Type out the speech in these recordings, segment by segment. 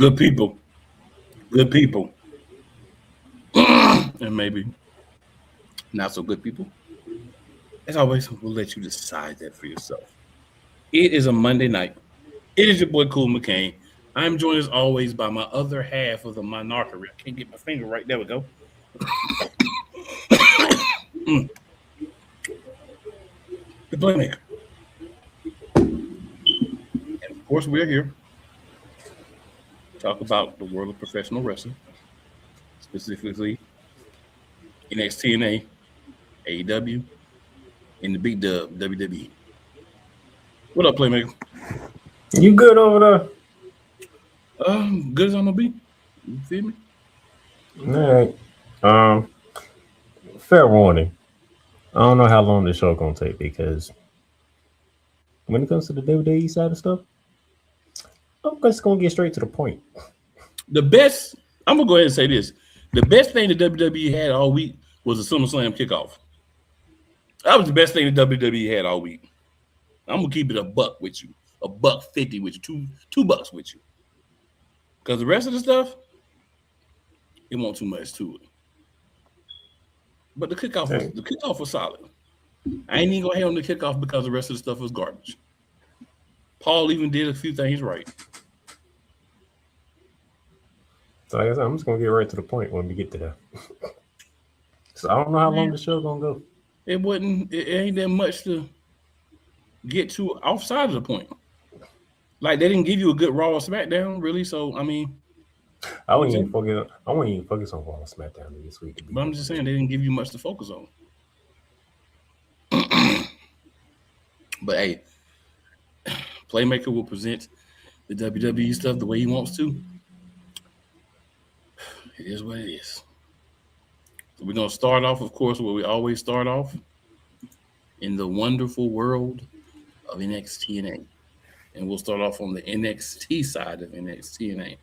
Good people. Good people. And maybe not so good people. As always, we'll let you decide that for yourself. It is a Monday night. It is your boy Cool McCain. I'm joined as always by my other half of the Monarchy. I can't get my finger right. There we go. The Playmaker. And of course, we're here to talk about the world of professional wrestling, specifically NXTNA, AEW, and the big dub, WWE. What up, Playmaker? You good over there? Good as I'm gonna be. You feel me? All right. Fair warning. I don't know how long this show gonna take because when it comes to the WWE side of stuff, I'm just gonna get straight to the point. The best, I'm gonna go ahead and say this: the best thing the WWE had all week was the SummerSlam kickoff. That was the best thing the WWE had all week. I'm gonna keep it a buck with you, $1.50 with you, $2 with you, because the rest of the stuff, it won't too much to it. But the kickoff was solid. I ain't even gonna hate on the kickoff because the rest of the stuff was garbage. Paul even did a few things right. So like I said, I'm just gonna get right to the point when we get to that. So I don't know how long the show gonna go. It ain't that much to get to outside of the point. Like they didn't give you a good Raw or SmackDown, really. So I mean, I wouldn't even focus on Raw or SmackDown this week. But I'm just saying they didn't give you much to focus on. But hey, Playmaker will present the WWE stuff the way he wants to. It is what it is. So we're gonna start off, of course, where we always start off, in the wonderful world of NXTNA. And we'll start off on the NXT side of NXTNA.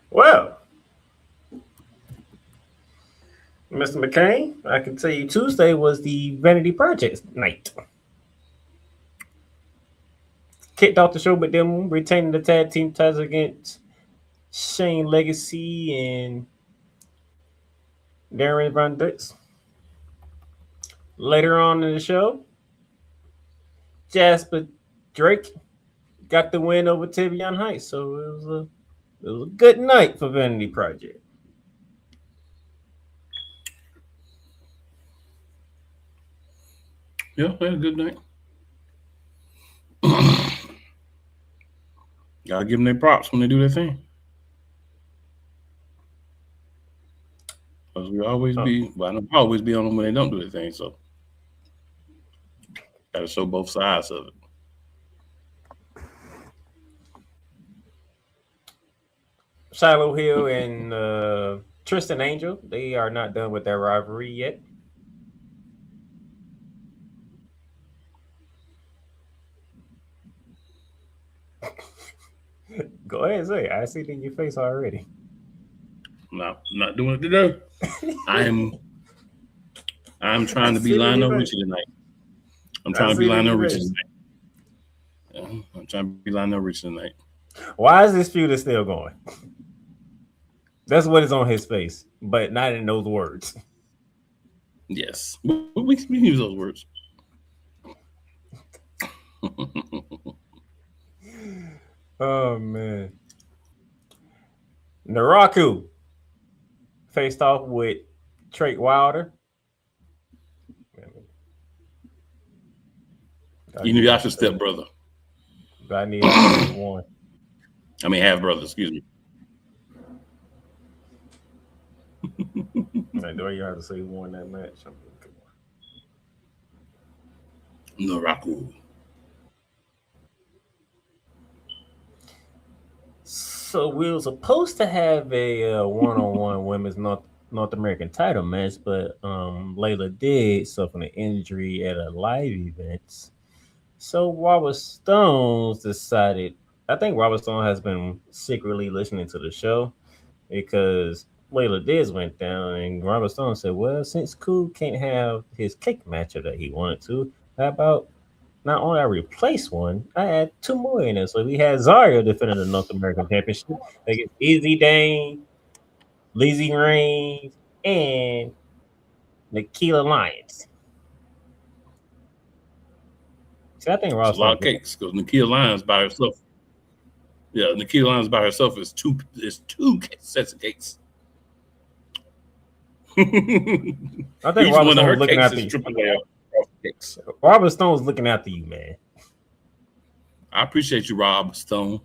Well, Mr. McCain, I can tell you Tuesday was the Vanity Project night. Kicked off the show with them retaining the tag team titles against Shane Legacy and Darren Von Dix. Later on in the show, Jasper Drake got the win over Tavion Heights. So it was a good night for Vanity Project. Yeah, had a good night. Gotta give them their props when they do their thing. Because we always be, well, I don't always be on them when they don't do their thing. So gotta show both sides of it. Shiloh Hill and Tristan Angel, they are not done with their rivalry yet. Go ahead and say it. I see it in your face already. I'm not doing it today. I'm trying to be lined up with you tonight. I'm trying to be lined up with you tonight. I'm trying to be lined up with you tonight. Why is this feud still going? That's what is on his face, but not in those words. Yes, we can use those words. Oh man, Naraku faced off with Trey Wilder. Inuyasha's stepbrother. I need one. I mean, half brother. Excuse me. Do you have to say who won that match? Naraku. So we were supposed to have a one-on-one women's North American title match, but Layla did suffer an injury at a live event. So Robert Stones decided, I think Robert Stone has been secretly listening to the show because Layla Diz went down, and Robert Stone said, well, since Cool can't have his cake matchup that he wanted to, how about Not only I replaced one, I had two more in there. So we had Zarya defending the North American Championship against Easy Dane, Lizzie Reigns, and Nikita Lyons. See, I think It's Raw a lot of SmackDown. cakes because Nikia Lyons by herself. Yeah, Nikia Lyons by herself is two sets of cakes. I think Each Robert one of Stone her was looking cakes after is you. triple layer cakes. Robert Stone was looking after you, man. I appreciate you, Rob Stone.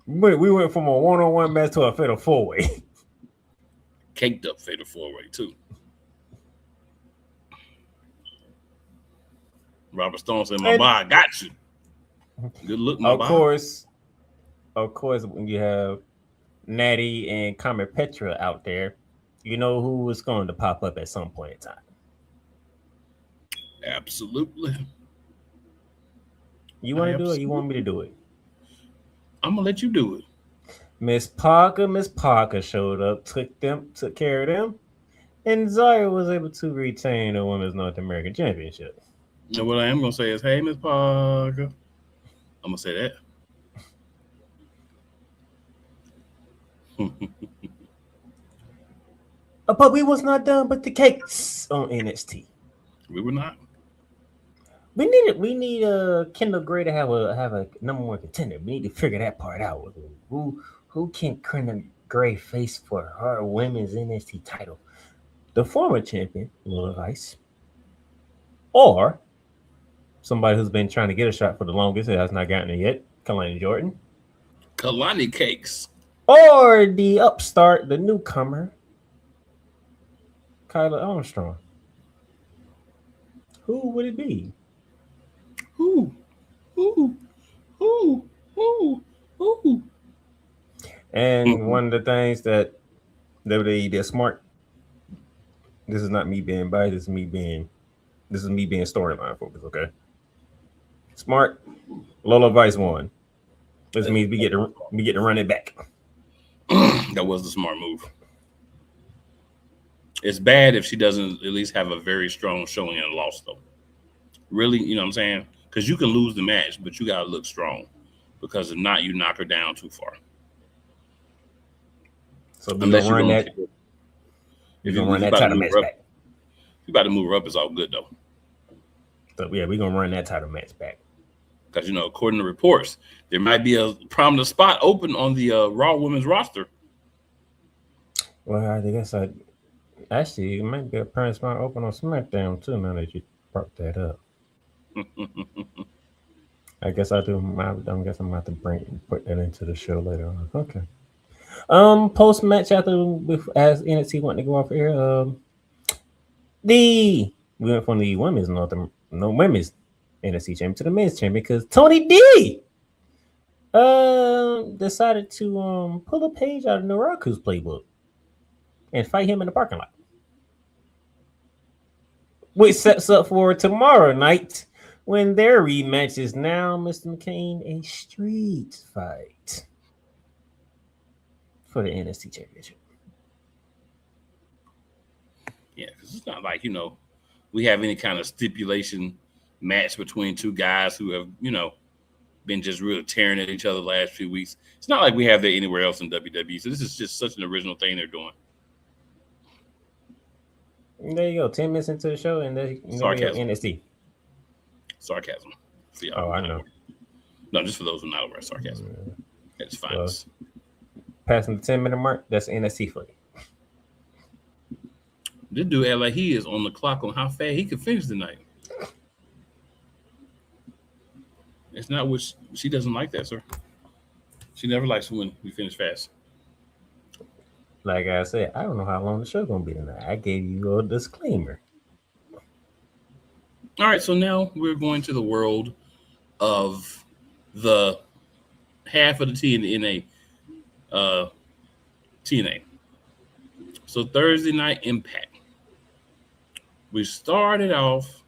We went from a one-on-one match to a fatal four-way. Caked up fatal four-way too. Robert Stone said, "My boy, And I got you. Good look, my of boy." course, when you have Natty and Carmen Petra out there, you know who is going to pop up at some point in time. Absolutely. You want to do it? You want me to do it? I'm gonna let you do it. Miss Parker showed up, took care of them, and Zarya was able to retain the Women's North American Championship. And what I am gonna say is, "Hey, Miss Parker." I'm gonna say that. But we was not done but the cakes on NXT. We were not. We need Kendall Gray to have a number one contender. We need to figure that part out. Who can Kendall Gray face for her women's NXT title? The former champion, Lil Ice, or somebody who's been trying to get a shot for the longest and has not gotten it yet, Kalani Jordan, Kalani cakes. or the upstart, the newcomer, Kyla Armstrong. Who would it be? Who? Who? Who? Who? Who? And one of the things that WWE did smart. This is not me being biased. This is me being storyline focused. Okay. Smart. Lola Vice won. This means we get to run it back. That was the smart move. It's bad if she doesn't at least have a very strong showing and a loss, though. Really, you know what I'm saying? Because you can lose the match, but you gotta look strong. Because if not, you knock her down too far. So we're gonna run that. We're gonna run that title match back. If you about to move her up, it's all good though. So yeah, we're gonna run that title match back. Because according to reports, there might be a prominent spot open on the Raw Women's roster. Well, I guess actually it might be a prominent spot open on SmackDown too. Now that you brought that up, I guess I do. I guess I'm about to put that into the show later on. Okay. Post match as NXT went to go off air. We went from the women's women's NXT champion to the men's champion because Tony D decided to pull a page out of Naraku's playbook and fight him in the parking lot, which sets up for tomorrow night when their rematch is now, Mr. McCain, a street fight for the NXT championship. Yeah, because it's not like, we have any kind of stipulation match between two guys who have, been just really tearing at each other the last few weeks. It's not like we have that anywhere else in WWE. So this is just such an original thing they're doing. There you go. 10 minutes into the show and then NXT. Sarcasm. For y'all. Oh, I know. No, just for those who are not aware, sarcasm. It's fine. Well, passing the 10-minute mark, that's NXT for you. This dude act like he is on the clock on how fast he can finish the night. It's not what she doesn't like that, sir. She never likes when we finish fast. Like I said, I don't know how long the show's gonna be tonight. I gave you a disclaimer. All right, so now we're going to the world of the half of the TNA. TNA. So Thursday Night Impact. We started off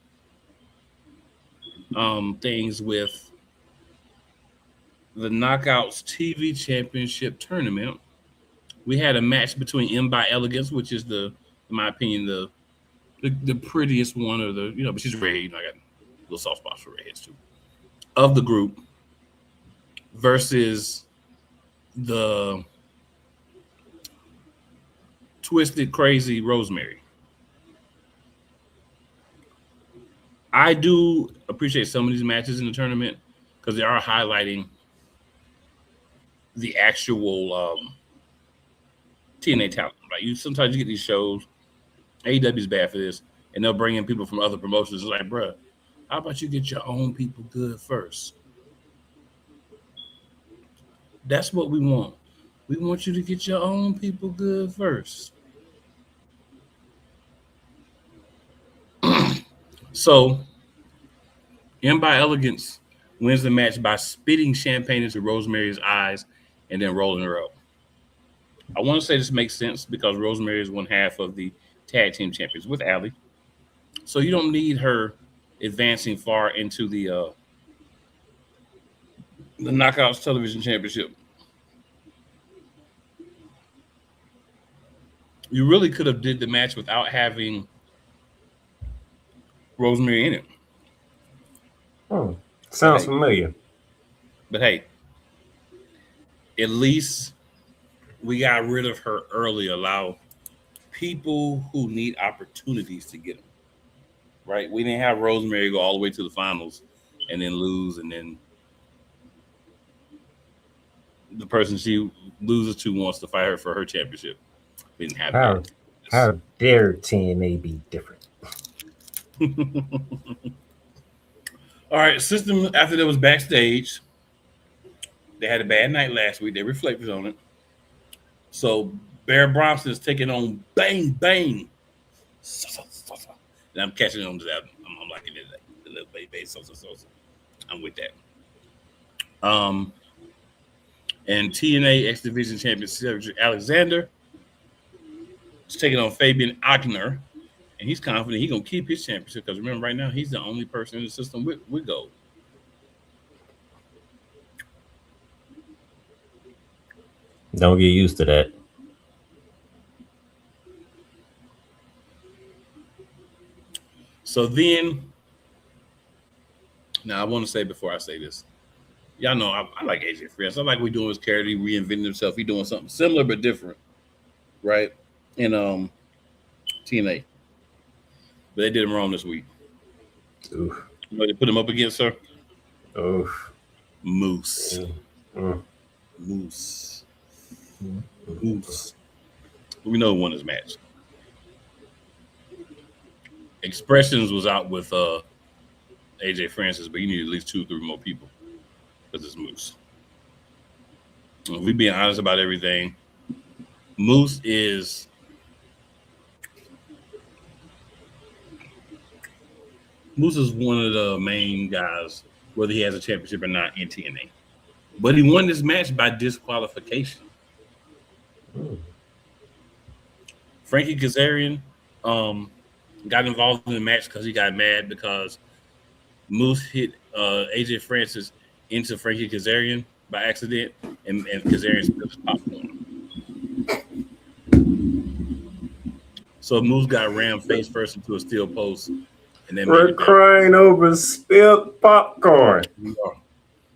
things with the Knockouts TV Championship tournament. We had a match between M by Elegance, which is in my opinion, the prettiest one, or but she's red. little soft spots for redheads too, of the group versus the twisted, crazy Rosemary. I do appreciate some of these matches in the tournament because they are highlighting the actual TNA talent. Right? You sometimes you get these shows. AEW is bad for this, and they'll bring in people from other promotions. It's like, bruh, how about you get your own people good first? That's what we want. We want you to get your own people good first. So, M by Elegance wins the match by spitting champagne into Rosemary's eyes and then rolling her up. I want to say this makes sense because Rosemary is one half of the tag team champions with Allie. So you don't need her advancing far into the Knockouts Television Championship. You really could have did the match without having Rosemary in it. Hmm. But Sounds hey, familiar. but hey, at least we got rid of her early. Allow people who need opportunities to get them. Right? We didn't have Rosemary go all the way to the finals and then lose, and then the person she loses to wants to fight her for her championship. We didn't have How that. how dare TNA be different? All right, System after that was backstage. They had a bad night last week. They reflected on it. So Bear Bronson is taking on Bang Bang. And I'm catching on to that. I'm liking it. The little baby so. I'm with that. Um, and TNA X Division Champion Cedric Alexander is taking on Fabian Agner. And he's confident he's gonna keep his championship because remember, right now he's the only person in the system with gold. Don't get used to that. So then, now I want to say before I say this, y'all know I like AJ Friends. I like what he's doing his character, he reinventing himself. He's doing something similar but different, right? In TNA, but they did him wrong this week. Oof. You know, they put him up against her Oof. Moose, Mm, mm, Moose, mm, mm. Moose. We know who won his match. Expressions was out with AJ Francis, but you need at least 2 or 3 more people because it's Moose. If we being honest about everything, Moose is Moose is one of the main guys, whether he has a championship or not in TNA. But he won this match by disqualification. Mm. Frankie Kazarian got involved in the match because he got mad because Moose hit AJ Francis into Frankie Kazarian by accident, and Kazarian spilled his popcorn. So Moose got rammed face first into a steel post, and that made We're it bad. crying over spilled popcorn.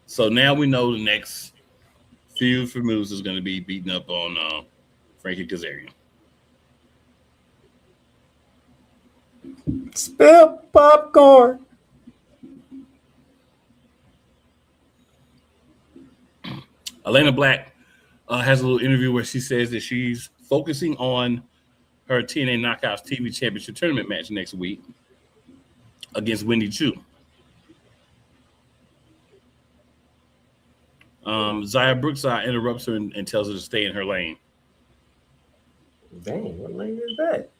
So now we know the next feud for Moose is going to be beating up on Frankie Kazarian. Spilled popcorn. Elena Black has a little interview where she says that she's focusing on her TNA Knockouts TV Championship tournament match next week against Wendy Chu. Zaya Brookside interrupts her and tells her to stay in her lane. Dang, what lane is that?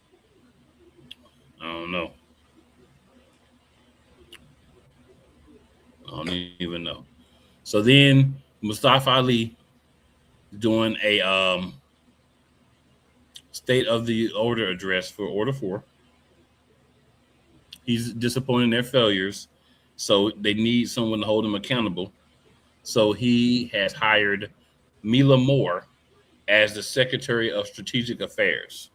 I don't know. I don't even know. So then Mustafa Ali doing a state of the order address for Order 4. He's disappointed in their failures, so they need someone to hold him accountable. So he has hired Mila Moore as the Secretary of Strategic Affairs.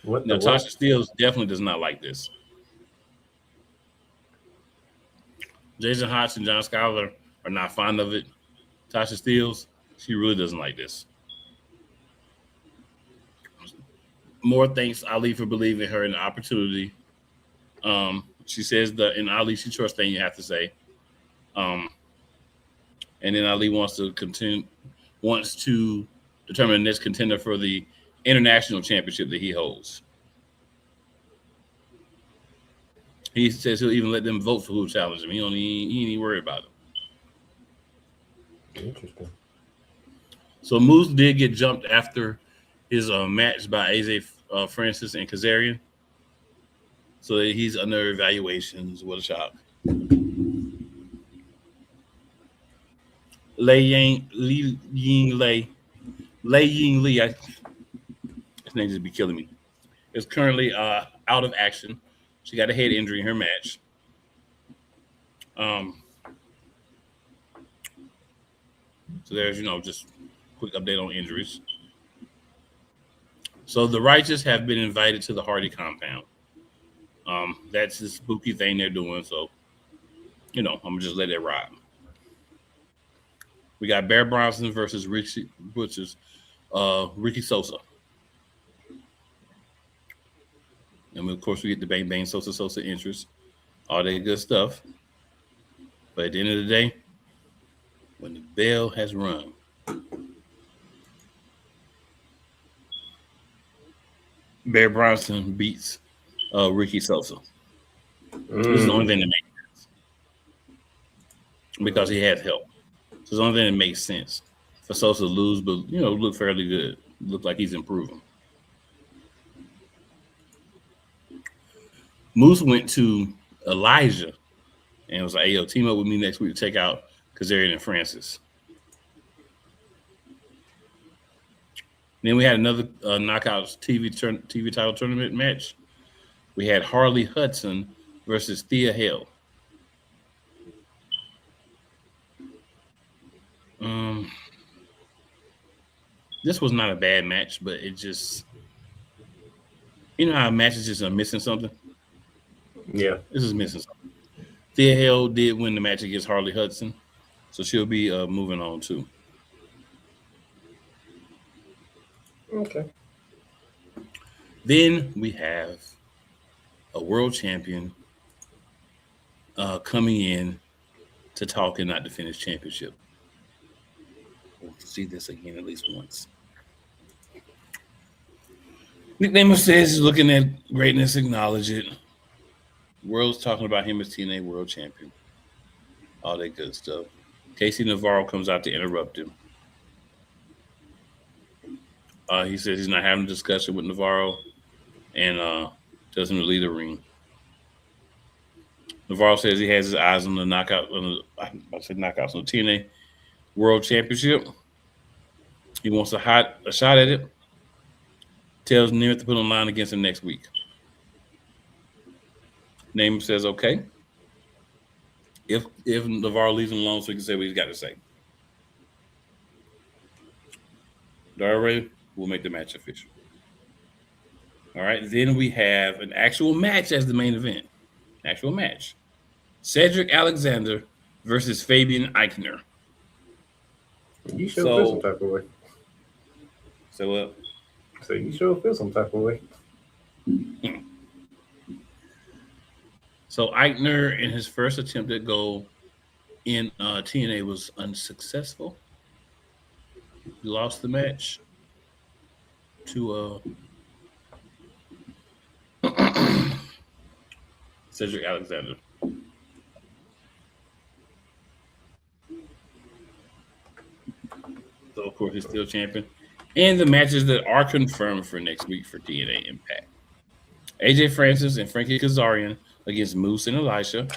What the Now, Tasha what? Steele definitely does not like this. Jason Hodge and John Schuyler are not fond of it. Tasha Steeles, she really doesn't like this. More thanks Ali for believing her in the opportunity. She says that in Ali she trusts thing you have to say. Um, and then Ali wants to determine the next contender for the international championship that he holds. He says he'll even let them vote for who challenge him. He ain't even worried about it. Interesting. So Moose did get jumped after his match by AJ Francis and Kazarian. So he's under evaluations. What a shock. Lei Ying Lee. His name just be killing me. Is currently out of action. She got a head injury in her match. Um, so there's just quick update on injuries. So the Righteous have been invited to the Hardy compound. That's the spooky thing they're doing. So I'm gonna just let it ride. We got Bear Bronson versus Ricky Sosa. And of course, we get the Bang Bang Sosa interest, all that good stuff. But at the end of the day, when the bell has rung, Bear Bronson beats Ricky Sosa. This is the only thing that makes sense because he has help. So it's the only thing that makes sense for Sosa to lose, but look fairly good. Look like he's improving. Moose went to Elijah and was like, "Hey, yo, team up with me next week to take out Kazarian and Francis." Then we had another Knockouts TV title tournament match. We had Harley Hudson versus Thea Hale. This was not a bad match, but it just, how matches just are missing something. Yeah, this is missing something. Thea Hale did win the match against Harley Hudson, so she'll be moving on too. okay. Then we have a world champion coming in to talk and not defend his championship. We'll see this again at least once. Nick Namath says he's looking at greatness, acknowledge it. World's talking about him as TNA world champion. All that good stuff. Casey Navarro comes out to interrupt him. He says he's not having a discussion with Navarro and tells him to leave the ring. Navarro says he has his eyes on the knockouts on the TNA World Championship. He wants a shot at it. Tells Namath to put on line against him next week. Namath says okay. If Navarro leaves him alone so he can say what he's got to say. Darray will make the match official. All right, then we have an actual match as the main event. Actual match. Cedric Alexander versus Fabian Eichner. You sure feel some type of way. So what? So you sure feel some type of way. So Eichner, in his first attempt at goal in TNA, was unsuccessful. He lost the match to Cedric Alexander. So, of course, he's still champion. And the matches that are confirmed for next week for TNA Impact. AJ Francis and Frankie Kazarian against Moose and Elisha.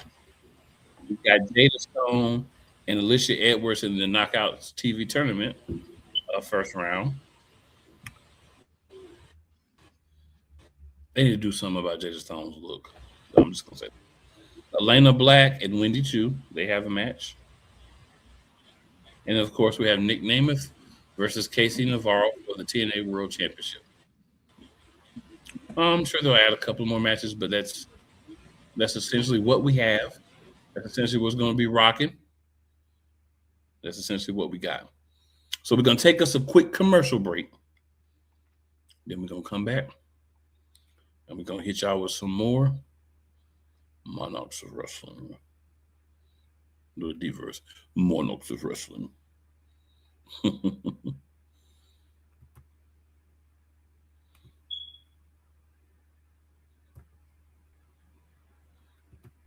We got Jada Stone and Alicia Edwards in the Knockouts TV tournament, first round. They need to do something about Jada Stone's look. I'm just gonna say, Elena Black and Wendy Chu, they have a match, and of course we have Nick Namath versus Casey Navarro for the TNA World Championship. I'm sure they'll add a couple more matches, but that's essentially what we have That's essentially what's going to be rocking. That's essentially what we got. So we're going to take us a quick commercial break. Then we're going to come back. And we're going to hit y'all with some more Monarchs of Wrestling. The diverse Monarchs of Wrestling.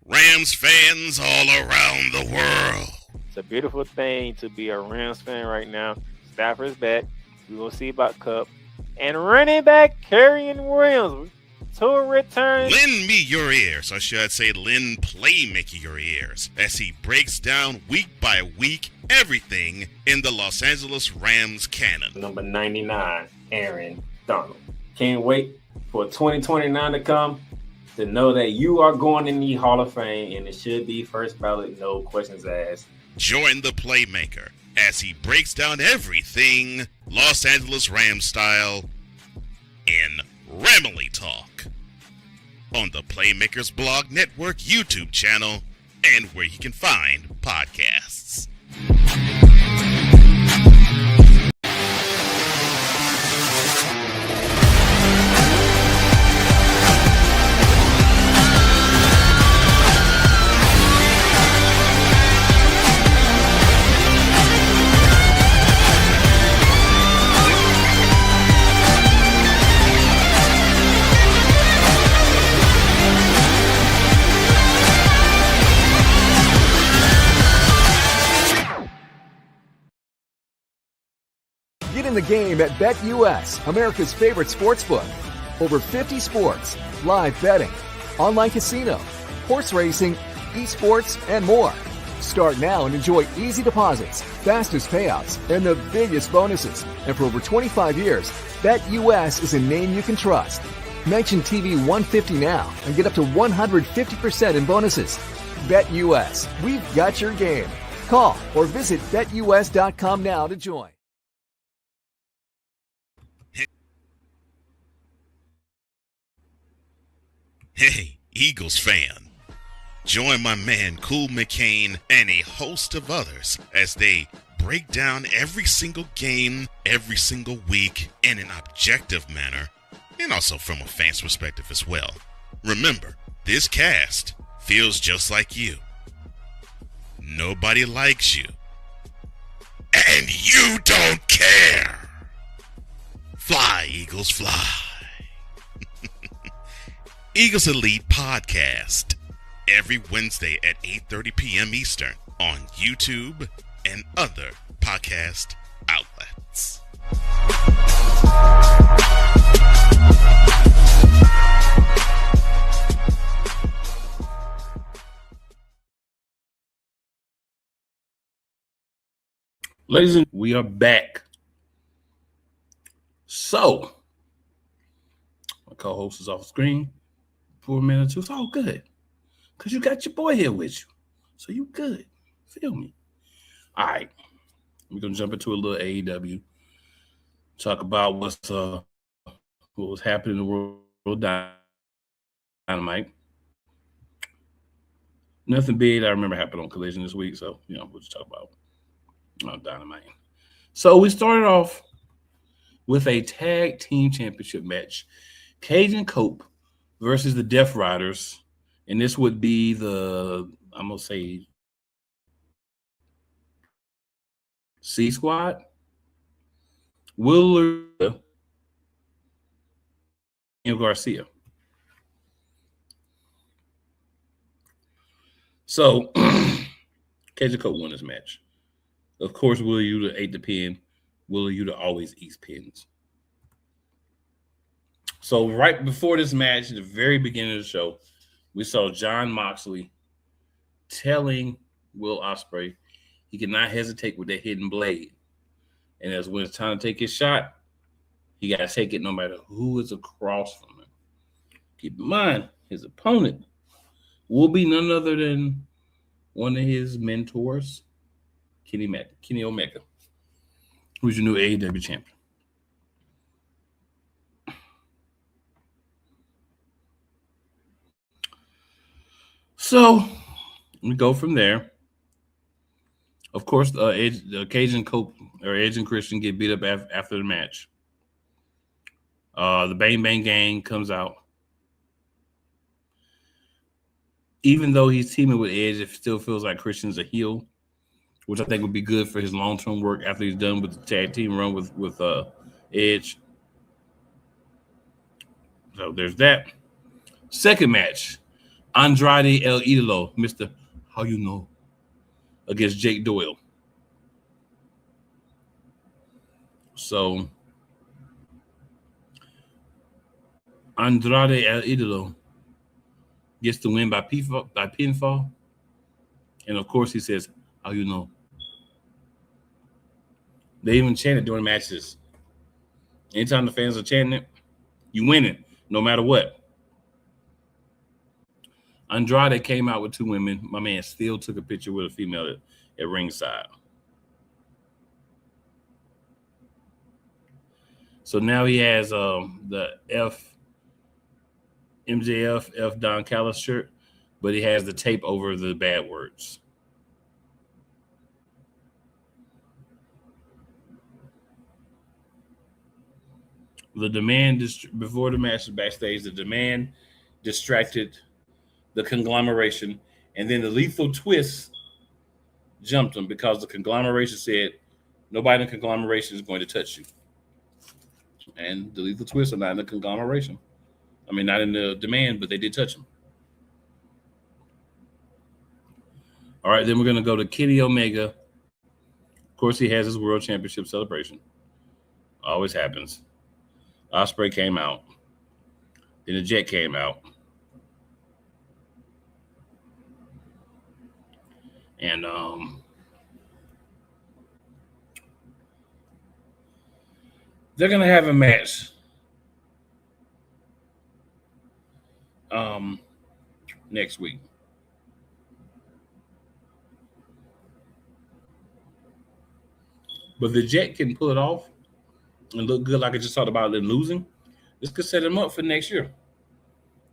Rams fans all around the world. It's a beautiful thing to be a Rams fan right now. Stafford's back. We're going to see about Cup. And running back Kerryon Williams to a return. Lend me your ears, or should I say lend Playmaker your ears, as he breaks down week by week everything in the Los Angeles Rams canon. Number 99, Aaron Donald. Can't wait for 2029 to come to know that you are going in the Hall of Fame, and it should be first ballot, no questions asked. Join the Playmaker as he breaks down everything Los Angeles Rams style in Ramily Talk on the Playmakers Blog Network YouTube channel and where you can find podcasts. Get in the game at BetUS, America's favorite sportsbook. Over 50 sports, live betting, online casino, horse racing, esports, and more. Start now and enjoy easy deposits, fastest payouts, and the biggest bonuses. And for over 25 years, BetUS is a name you can trust. Mention TV 150 now and get up to 150% in bonuses. BetUS, we've got your game. Call or visit BetUS.com now to join. Hey, Eagles fan. Join my man Cool McCain and a host of others as they break down every single game, every single week in an objective manner, and also from a fan's perspective as well. Remember, this cast feels just like you. Nobody likes you. And you don't care. Fly, Eagles, fly. Eagles Elite Podcast, every Wednesday at 8:30 p.m. Eastern on YouTube and other podcast outlets. Ladies and we are back. So, my co-host is off screen for a minute or two. It's all good. Because you got your boy here with you. So you good. Feel me? All right. We're going to jump into a little AEW. Talk about what was happening in the World Dynamite. Nothing big I remember happened on Collision this week. So, we'll just talk about Dynamite. So we started off with a tag team championship match. Cajun Cope versus the Death Riders. And this would be I'm going to say, C Squad. Willard and Garcia. So, Cajun Cope won this match. Of course, Willa Yuta ate the pin. Willa Yuta always eats pins. So right before this match, at the very beginning of the show, we saw Jon Moxley telling Will Ospreay he could not hesitate with that hidden blade. And as when it's time to take his shot, he got to take it no matter who is across from him. Keep in mind, his opponent will be none other than one of his mentors, Kenny Omega, who's your new AEW champion. So We go from there. Of course, Cage and Christian get beat up after the match. The Bang Bang Gang comes out. Even though he's teaming with Edge, it still feels like Christian's a heel, which I think would be good for his long-term work after he's done with the tag team run with Edge. So there's that. Second match, Andrade El Idolo, Mr. How You Know, against Jake Doyle. So Andrade El Idolo gets the win by pinfall. And of course, he says, How you know? They even chant it during matches. Anytime the fans are chanting it, you win it, no matter what. Andrade came out with two women. My man still took a picture with a female at ringside. So now he has the MJF F Don Callis shirt, but he has the tape over the bad words. The Demand before the match backstage, the Demand distracted the conglomeration, and then the Lethal Twist jumped him because the conglomeration said nobody in the conglomeration is going to touch you. And the Lethal Twist are not in the conglomeration. I mean, not in the Demand, but they did touch him. All right, then we're going to go to Kenny Omega. Of course, he has his World Championship celebration. Always happens. Ospreay came out. Then the Jet came out. And they're going to have a match next week. But the Jet can pull it off and look good like I just talked about them losing. This could set him up for next year.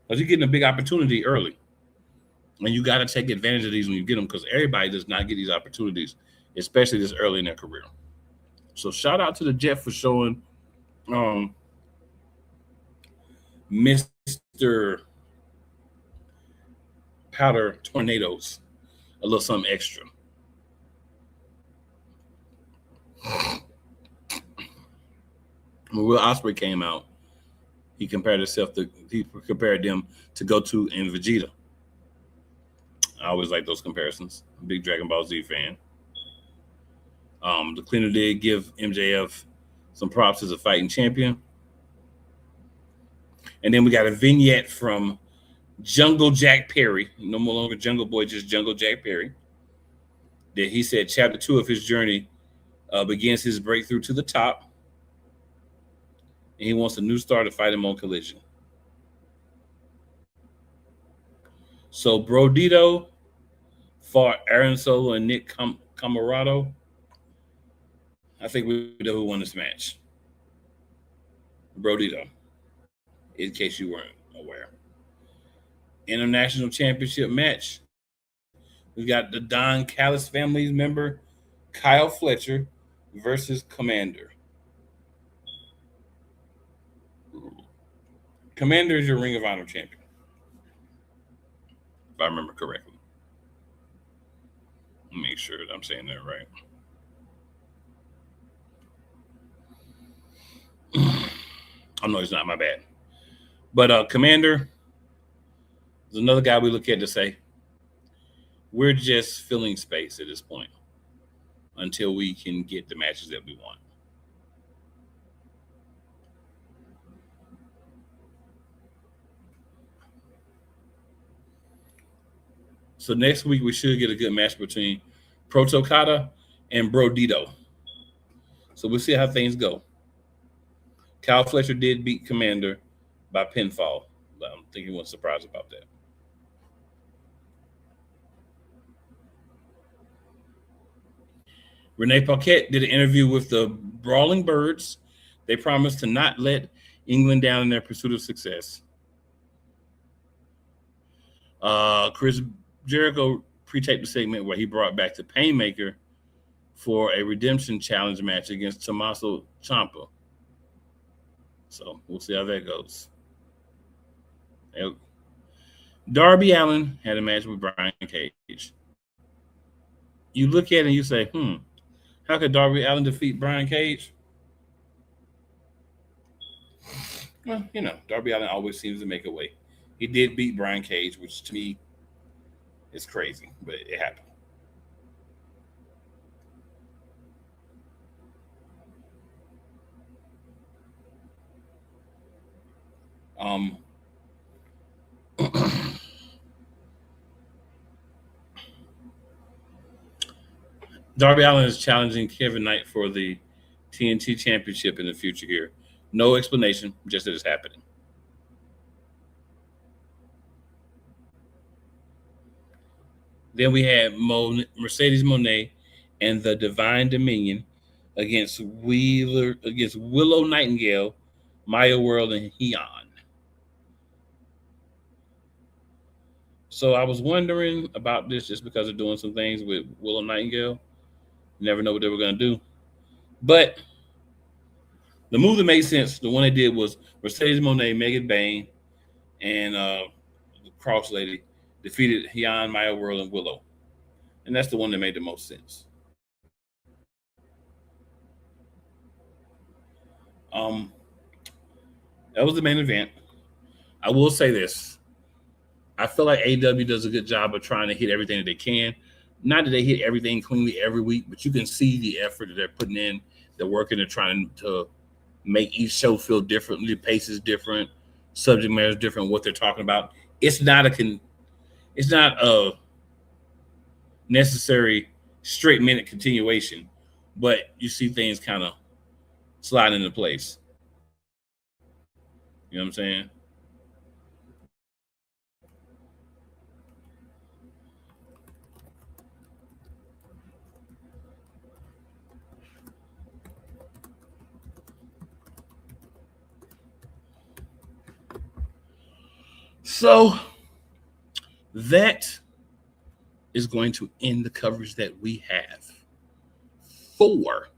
Because you're getting a big opportunity early. And you got to take advantage of these when you get them because everybody does not get these opportunities, especially this early in their career. So shout out to the Jet for showing Mr. Powder Tornadoes a little something extra. When Will Ospreay came out, he compared them to Goku and Vegeta. I always like those comparisons. I'm a big Dragon Ball Z fan. The cleaner did give MJF some props as a fighting champion. And then we got a vignette from Jungle Jack Perry. No more longer Jungle Boy, just Jungle Jack Perry. That he said chapter 2 of his journey begins his breakthrough to the top. And he wants a new star to fight him on Collision. So Brodito fought Aaron Solo and Nick Camarado. I think we know who won this match. Brodito, in case you weren't aware. International Championship match. We got the Don Callis family member, Kyle Fletcher versus Commander. Commander is your Ring of Honor champion, if I remember correctly. Make sure that I'm saying that right. Oh, no, it's not. My bad. But Commander is another guy we look at to say, we're just filling space at this point until we can get the matches that we want. So next week, we should get a good match between Protokata and Brodito. So we'll see how things go. Kyle Fletcher did beat Commander by pinfall. I don't think he was surprised about that. Renee Paquette did an interview with the Brawling Birds. They promised to not let England down in their pursuit of success. Chris Jericho pre-taped the segment where he brought back the Painmaker for a redemption challenge match against Tommaso Ciampa. So we'll see how that goes. Darby Allin had a match with Brian Cage. You look at it and you say, how could Darby Allin defeat Brian Cage? Well, Darby Allin always seems to make a way. He did beat Brian Cage, which to me is crazy, but it happened. Darby Allin is challenging Kevin Knight for the TNT Championship in the future here. No explanation, just that it's happening. Then we had Mercedes Moné and the Divine Dominion against Willow Nightingale, Maya World, and Heian. So I was wondering about this just because they're doing some things with Willow Nightingale. You never know what they were going to do. But the move that made sense, the one they did was Mercedes Moné, Megan Bayne, and the Cross Lady defeated Heian, Maya World, and Willow. And that's the one that made the most sense. That was the main event. I will say this. I feel like AEW does a good job of trying to hit everything that they can. Not that they hit everything cleanly every week, but you can see the effort that they're putting in. They're working, they're trying to make each show feel different. The pace is different, subject matter is different, what they're talking about. It's not a necessary straight minute continuation, but you see things kind of slide into place. You know what I'm saying? So that is going to end the coverage that we have for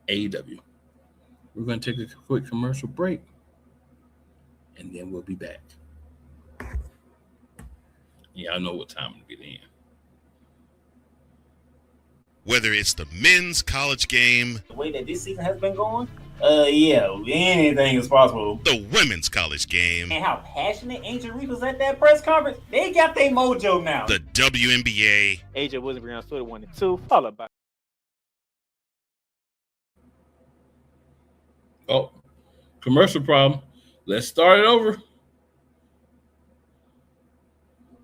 AEW. We're going to take a quick commercial break, and then we'll be back. Yeah, I know what time to get in. Whether it's the men's college game, The way that this season has been going, anything is possible. the women's college game, And how passionate Ancient Reef was at that press conference, they got their mojo now. the WNBA, AJ Wilson Brown Twitter 1 and 2, followed by Oh, commercial problem. Let's start it over.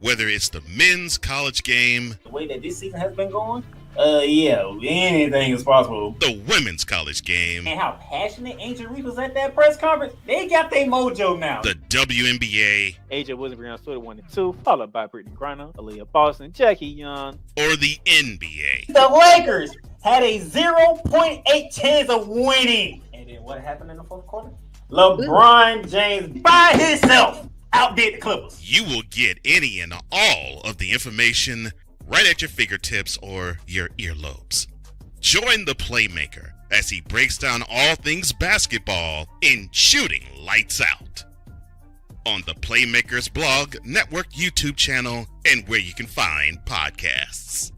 whether it's the men's college game, The way that this season has been going, anything is possible. the women's college game, And how passionate Ancient Reef was at that press conference, they got their mojo now. the WNBA, AJ Wilson Brown Twitter 1 and 2, followed by Brittany Griner, Aaliyah Boston, Jackie Young. or the NBA. The Lakers had a 0.8 chance of winning. And then what happened in the fourth quarter? LeBron James by himself outdid the Clippers. You will get any and all of the information right at your fingertips or your earlobes. Join the Playmaker as he breaks down all things basketball in Shooting Lights Out on the Playmaker's blog, network, YouTube channel, and where you can find podcasts.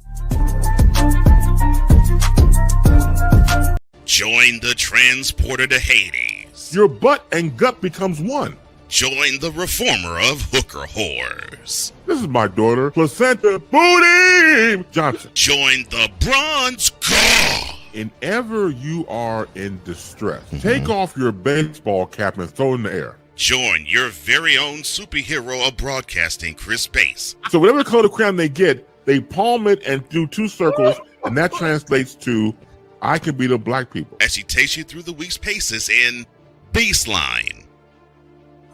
Join the transporter to Hades. Your butt and gut becomes one. Join the reformer of hooker whores. This is my daughter, Placenta Booty Johnson. Join the bronze god. Whenever you are in distress, take off your baseball cap and throw it in the air. Join your very own superhero of broadcasting, Chris Bass, So whatever color crayon they get, they palm it and do two circles, and that translates to, I can beat up black people. as he takes you through the week's paces in Baseline.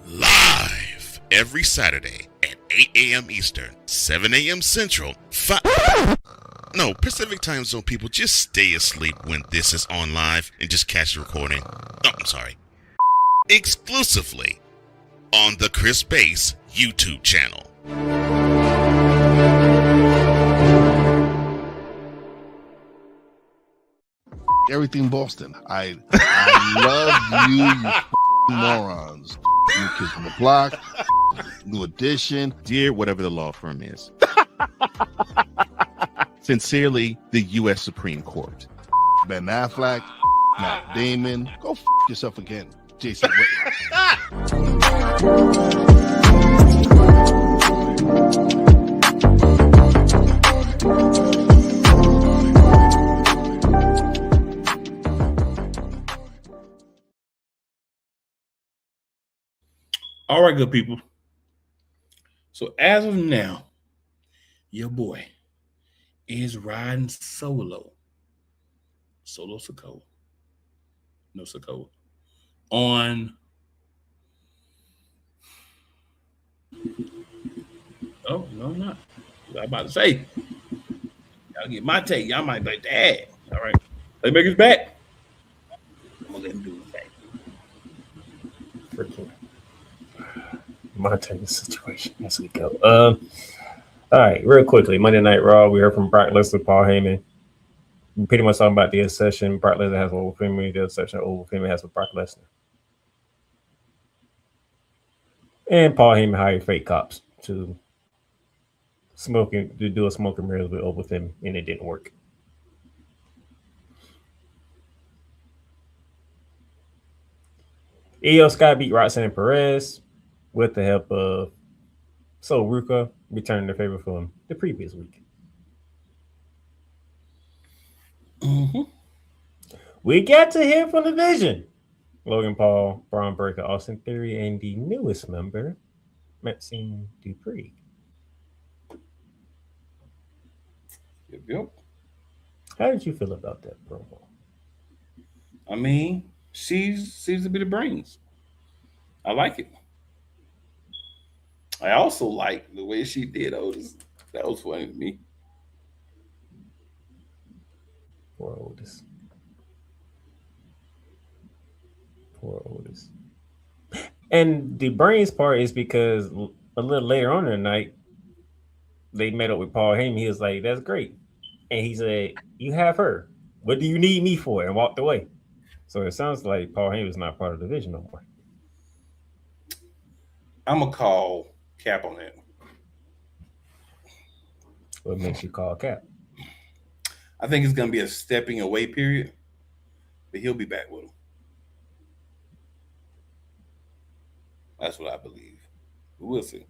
Live every Saturday at 8 a.m. Eastern, 7 a.m. Central, Pacific time zone people, just stay asleep when this is on live and just catch the recording. Oh, I'm sorry. Exclusively on the Chris Bass YouTube channel. everything Boston. I love you morons. New Kids on the Block, New Edition. Dear whatever the law firm is. Sincerely, the U.S. Supreme Court. Ben Affleck, Matt Damon. Go yourself again, Jason Whitlock. All right, good people. So as of now, your boy is riding solo Sokoa. No Sokoa. On oh, no, I'm not. I was about to say. Y'all get my take. Y'all might be like, Dad. All right. Playmaker's back. I'm gonna let him do his thing. Freaking Montana situation. As we go. All right, real quickly. Monday Night Raw. We heard from Brock Lesnar, Paul Heyman. We pretty much talking about the accession. Brock Lesnar has over Femi. The accession over Femi has with Brock Lesnar. And Paul Heyman hired fake cops to do a smoking mirrors with over Femi, and it didn't work. Io Sky beat Roxanne Perez with the help of Ruka returning the favor from the previous week. Mm-hmm. We got to hear from the Vision. Logan Paul, Braun Breaker, Austin Theory, and the newest member, Maxine Dupree. Yep. How did you feel about that promo? I mean, she's a bit of brains. I like it. I also like the way she did Otis. That was funny to me. Poor Otis. And the brains part is because a little later on in the night, they met up with Paul Heyman. He was like, "That's great," and he said, "You have her. What do you need me for?" And walked away. So it sounds like Paul Heyman is not part of the division no more. I'm gonna call Cap on that. What makes you call Cap? I think it's gonna be a stepping away period, but he'll be back with him. That's what I believe. But we'll see.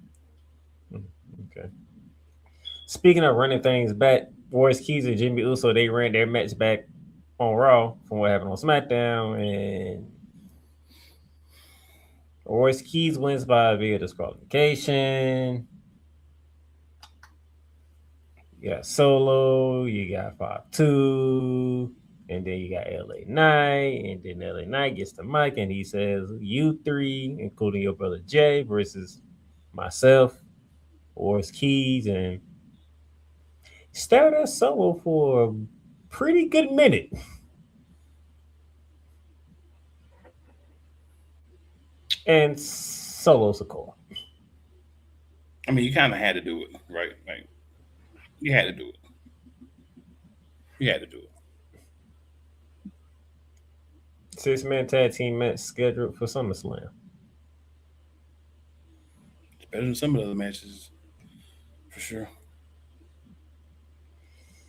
Okay. Speaking of running things back, Boris Keys and Jimmy Uso, they ran their match back on Raw from what happened on SmackDown, and Boris Keys wins via disqualification. You got Solo, you got 5-2, and then you got LA Knight, and then LA Knight gets the mic and he says, "You three, including your brother Jay, versus myself, Boris Keys," and stared at Solo for a pretty good minute. And Solo's a call. I mean, you kind of had to do it, right? Like, you had to do it. You had to do it. 6-man tag team match scheduled for SummerSlam. It's better than some of the other matches, for sure.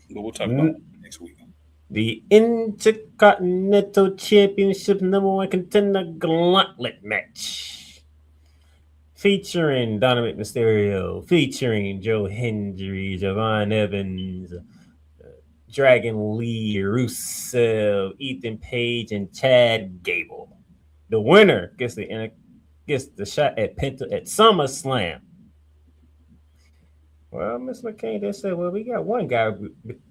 But we'll talk about it next week. The Intercontinental Championship #1 contender gauntlet match. Featuring Dominic Mysterio, featuring Joe Hendry, Javon Evans, Dragon Lee, Rusev, Ethan Page, and Chad Gable. The winner gets the shot at Penta at SummerSlam. Well, Miss McCain just said, "Well, we got one guy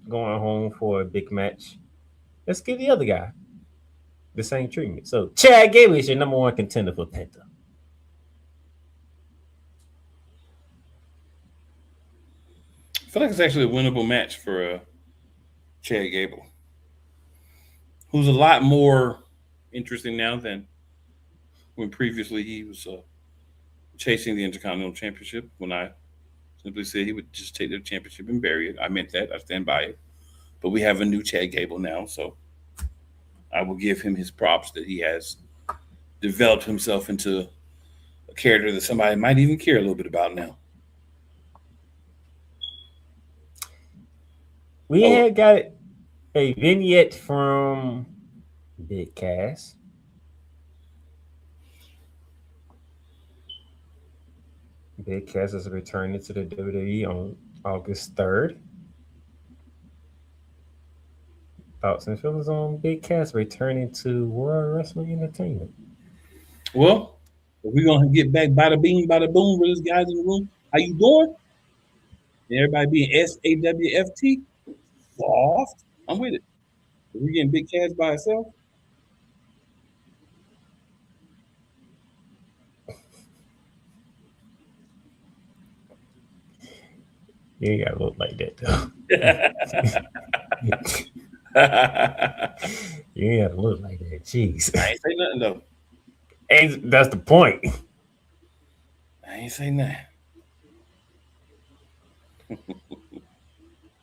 going home for a big match. Let's give the other guy the same treatment." So Chad Gable is your #1 contender for Penta. I feel like it's actually a winnable match for Chad Gable, who's a lot more interesting now than when previously he was chasing the Intercontinental Championship. When I simply said he would just take the championship and bury it, I meant that. I stand by it. But we have a new Chad Gable now, so I will give him his props that he has developed himself into a character that somebody might even care a little bit about now. We had got a vignette from Big Cass. Big Cass is returning to the WWE on August 3rd. Thoughts and feelings on Big Cass returning to World Wrestling Entertainment? Well, if we're gonna get back bada bing, bada boom with these guys in the room, how you doing? And everybody being SAWFT, soft. I'm with it. If we're getting Big Cass by itself, You ain't gotta look like that though. You ain't gotta look like that. Jeez. I ain't say nothing though. And that's the point. I ain't say nothing.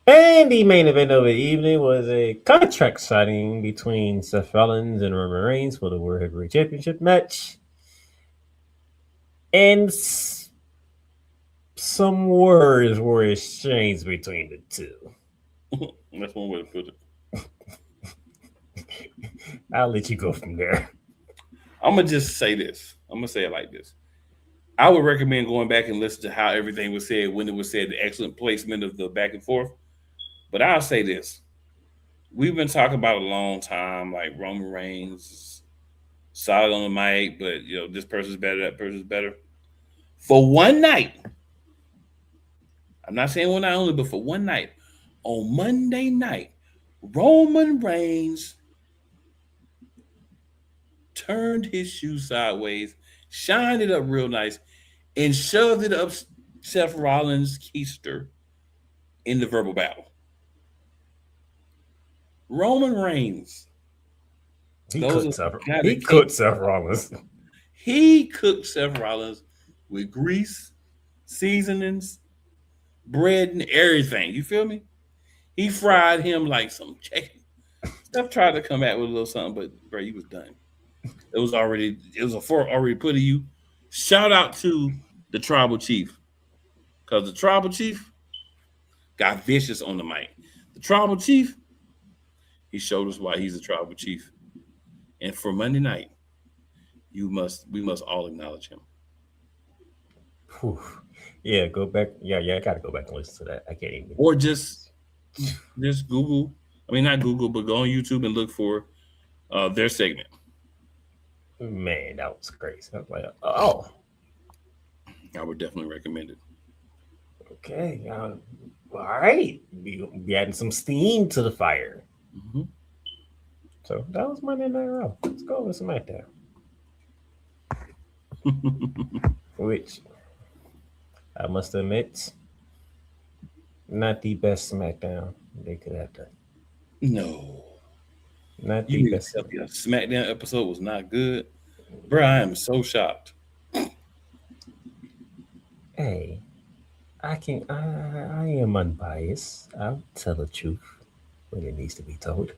And the main event of the evening was a contract signing between Seth Rollins and Roman Reigns for the World Heavyweight Championship match. And some words were exchanged between the two. That's one way to put it. I'll let you go from there. I'm gonna just say this. I'm gonna say it like this. I would recommend going back and listen to how everything was said when it was said, the excellent placement of the back and forth. But I'll say this. We've been talking about a long time, like Roman Reigns, solid on the mic, but this person's better, that person's better. For one night, I'm not saying one night only, but for one night, on Monday night, Roman Reigns turned his shoe sideways, shined it up real nice, and shoved it up Seth Rollins' keister in the verbal battle. Roman Reigns. He cooked Seth Rollins. He cooked Seth Rollins with grease, seasonings, bread, and everything. You feel me? He fried him like some chicken. Steph tried to come out with a little something, but bro, he was done. It was a fork already put to you. Shout out to the tribal chief. Because the tribal chief got vicious on the mic. The tribal chief, he showed us why he's a tribal chief. And for Monday night, we must all acknowledge him. Whew. Yeah, go back. Yeah, I gotta go back and listen to that. I can't even. Or just Google. I mean, not Google, but go on YouTube and look for their segment. Man, that was crazy. I was like, oh. I would definitely recommend it. Okay. All right. We adding some steam to the fire. Mm-hmm. So that was Monday Night Raw. Let's go with SmackDown. Which I must admit, not the best SmackDown they could have done. No. Not the best. The SmackDown episode was not good. Bro, I am so shocked. Hey, I am unbiased. I'll tell the truth when it needs to be told.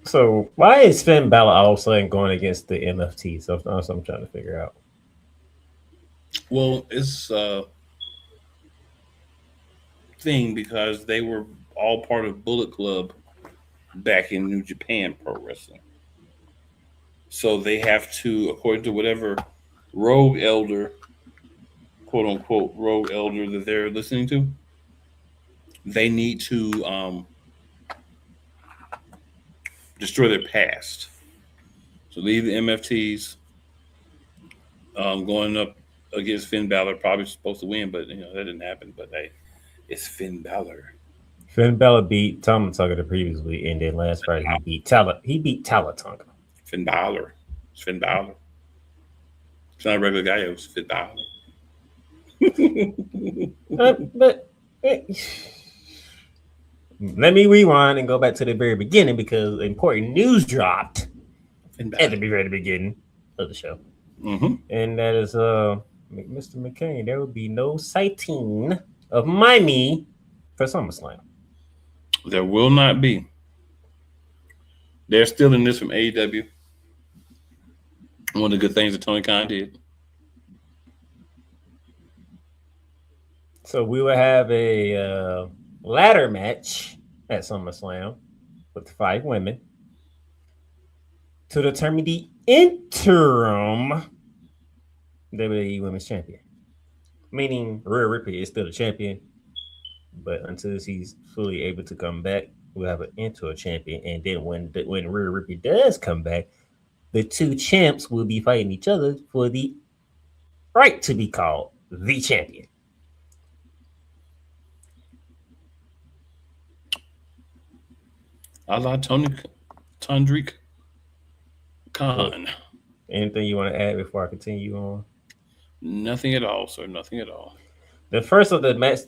So why is Finn Balor all of a sudden going against the MFT? So that's what I'm trying to figure out. Well, it's a thing because they were all part of Bullet Club back in New Japan Pro Wrestling. So they have to, according to whatever rogue elder, quote unquote, rogue elder that they're listening to, they need to destroy their past. So leave the MFTs going up against Finn Balor, probably supposed to win, but that didn't happen. But hey, it's Finn Balor. Finn Balor beat Tama Tonga previously, and then last Friday he beat Tonga. Finn Balor. It's Finn Balor. It's not a regular guy. It was Finn Balor. Let me rewind and go back to the very beginning because important news dropped at the very beginning of the show. Mm-hmm. And that is Mr. McCain, there will be no sighting of my knee for SummerSlam. There will not be. They're stealing this from AEW. One of the good things that Tony Khan did. So we will have a ladder match at SummerSlam with 5 women to determine the interim WWE Women's Champion. Meaning Rhea Ripley is still the champion, but until he's fully able to come back, we'll have an interim champion. And then when Rhea Ripley does come back, the 2 champs will be fighting each other for the right to be called the champion. A la Tondrick Khan. Anything you want to add before I continue on? Nothing at all, sir. Nothing at all. The first of the match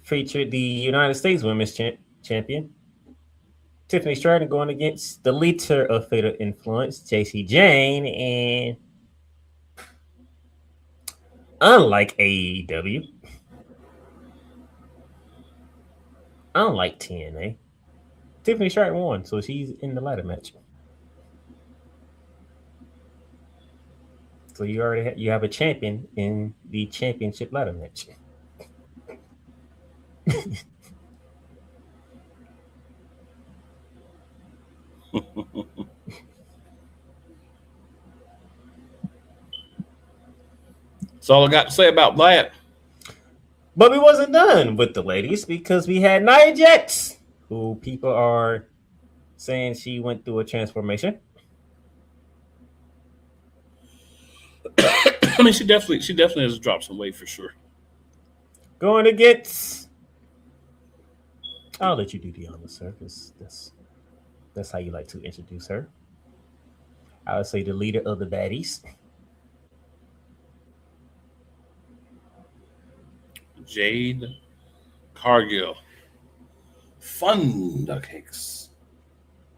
featured the United States Women's Champion, Tiffany Stratton, going against the leader of Fatal Influence, JC Jane, and unlike AEW, unlike TNA, Tiffany Stratton won, so she's in the ladder match. So you already you have a champion in the championship ladder match. That's all I got to say about that. But we wasn't done with the ladies because we had Nia Jax, who people are saying she went through a transformation. I mean, she definitely has dropped some weight for sure. Going against, I'll let you do the honors, sir, because that's how you like to introduce her. I would say the leader of the baddies, Jade Cargill. Fun duck cakes.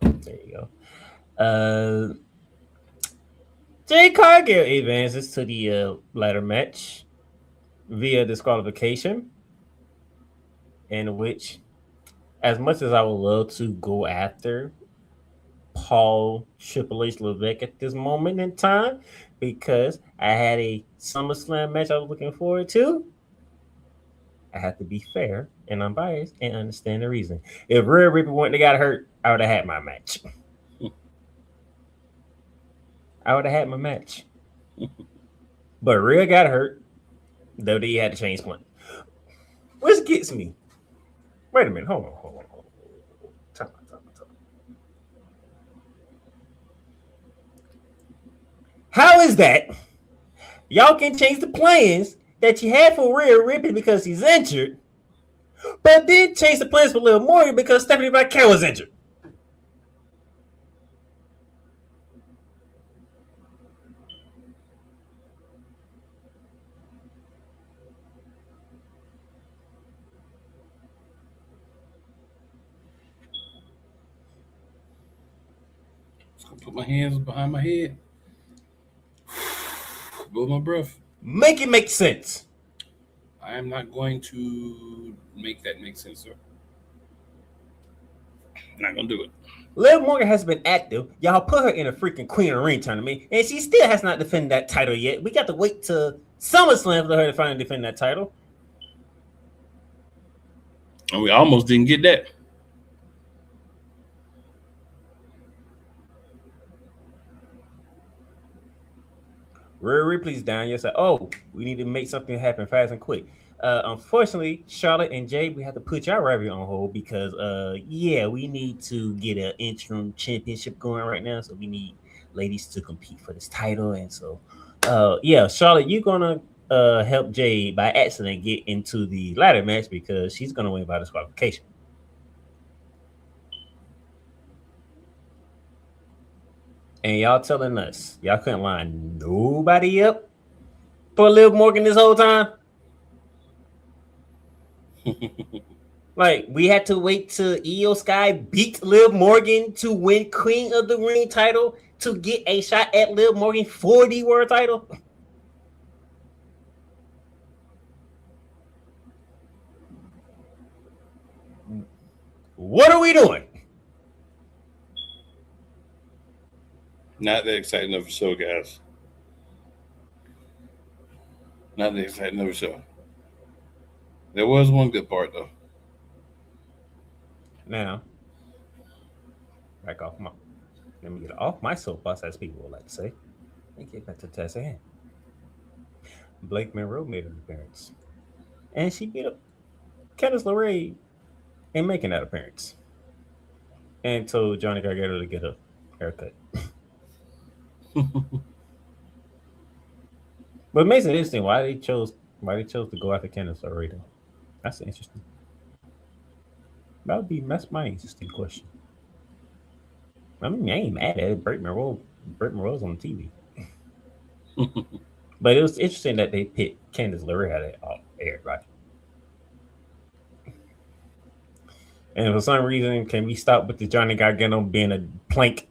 There you go. Jade Cargill advances to the ladder match via disqualification, in which, as much as I would love to go after Paul Triple H Levesque at this moment in time, because I had a SummerSlam match I was looking forward to, I have to be fair and unbiased and understand the reason. If Rhea Ripley wouldn't have got hurt, I would have had my match. I would have had my match. But Rhea got hurt. WWE had to change plan. Which gets me. Wait a minute. Hold on. Time out. How is that? Y'all can change the plans that you had for Rhea Ripley because he's injured, but then change the plans for Liv Morgan because Stephanie McMahon was injured. Put my hands behind my head. Blow my breath. Make it make sense. I am not going to make that make sense, sir. I'm not going to do it. Liv Morgan has been active. Y'all put her in a freaking Queen of the Ring tournament, and she still has not defended that title yet. We got to wait till SummerSlam for her to finally defend that title. And we almost didn't get that. Rhea Ripley's down. You say, oh, we need to make something happen fast and quick. Unfortunately, Charlotte and Jade, we have to put y'all rivalry on hold because, we need to get an interim championship going right now. So we need ladies to compete for this title. And so, Charlotte, you're going to help Jade by accident get into the ladder match because she's going to win by disqualification. And y'all telling us y'all couldn't line nobody up for Liv Morgan this whole time? Like, we had to wait till Io Sky beat Liv Morgan to win Queen of the Ring title to get a shot at Liv Morgan for the world title? What are we doing? Not that exciting of a show, guys. Not that exciting of a show. There was one good part though. Now, back off my. Let me get off my soapbox, as people would like to say, and get back to the task at hand. Blake Monroe made an appearance, and she beat up Candice LeRae in making that appearance, and told Johnny Gargano to get a haircut. But it makes it interesting why they chose to go after Candice LeRae though. That's interesting. That's my interesting question. I mean, I ain't mad at it. Britt Monroe's on TV. But it was interesting that they picked Candice LeRae out of everybody. And for some reason, can we stop with the Johnny Gargano being a plank?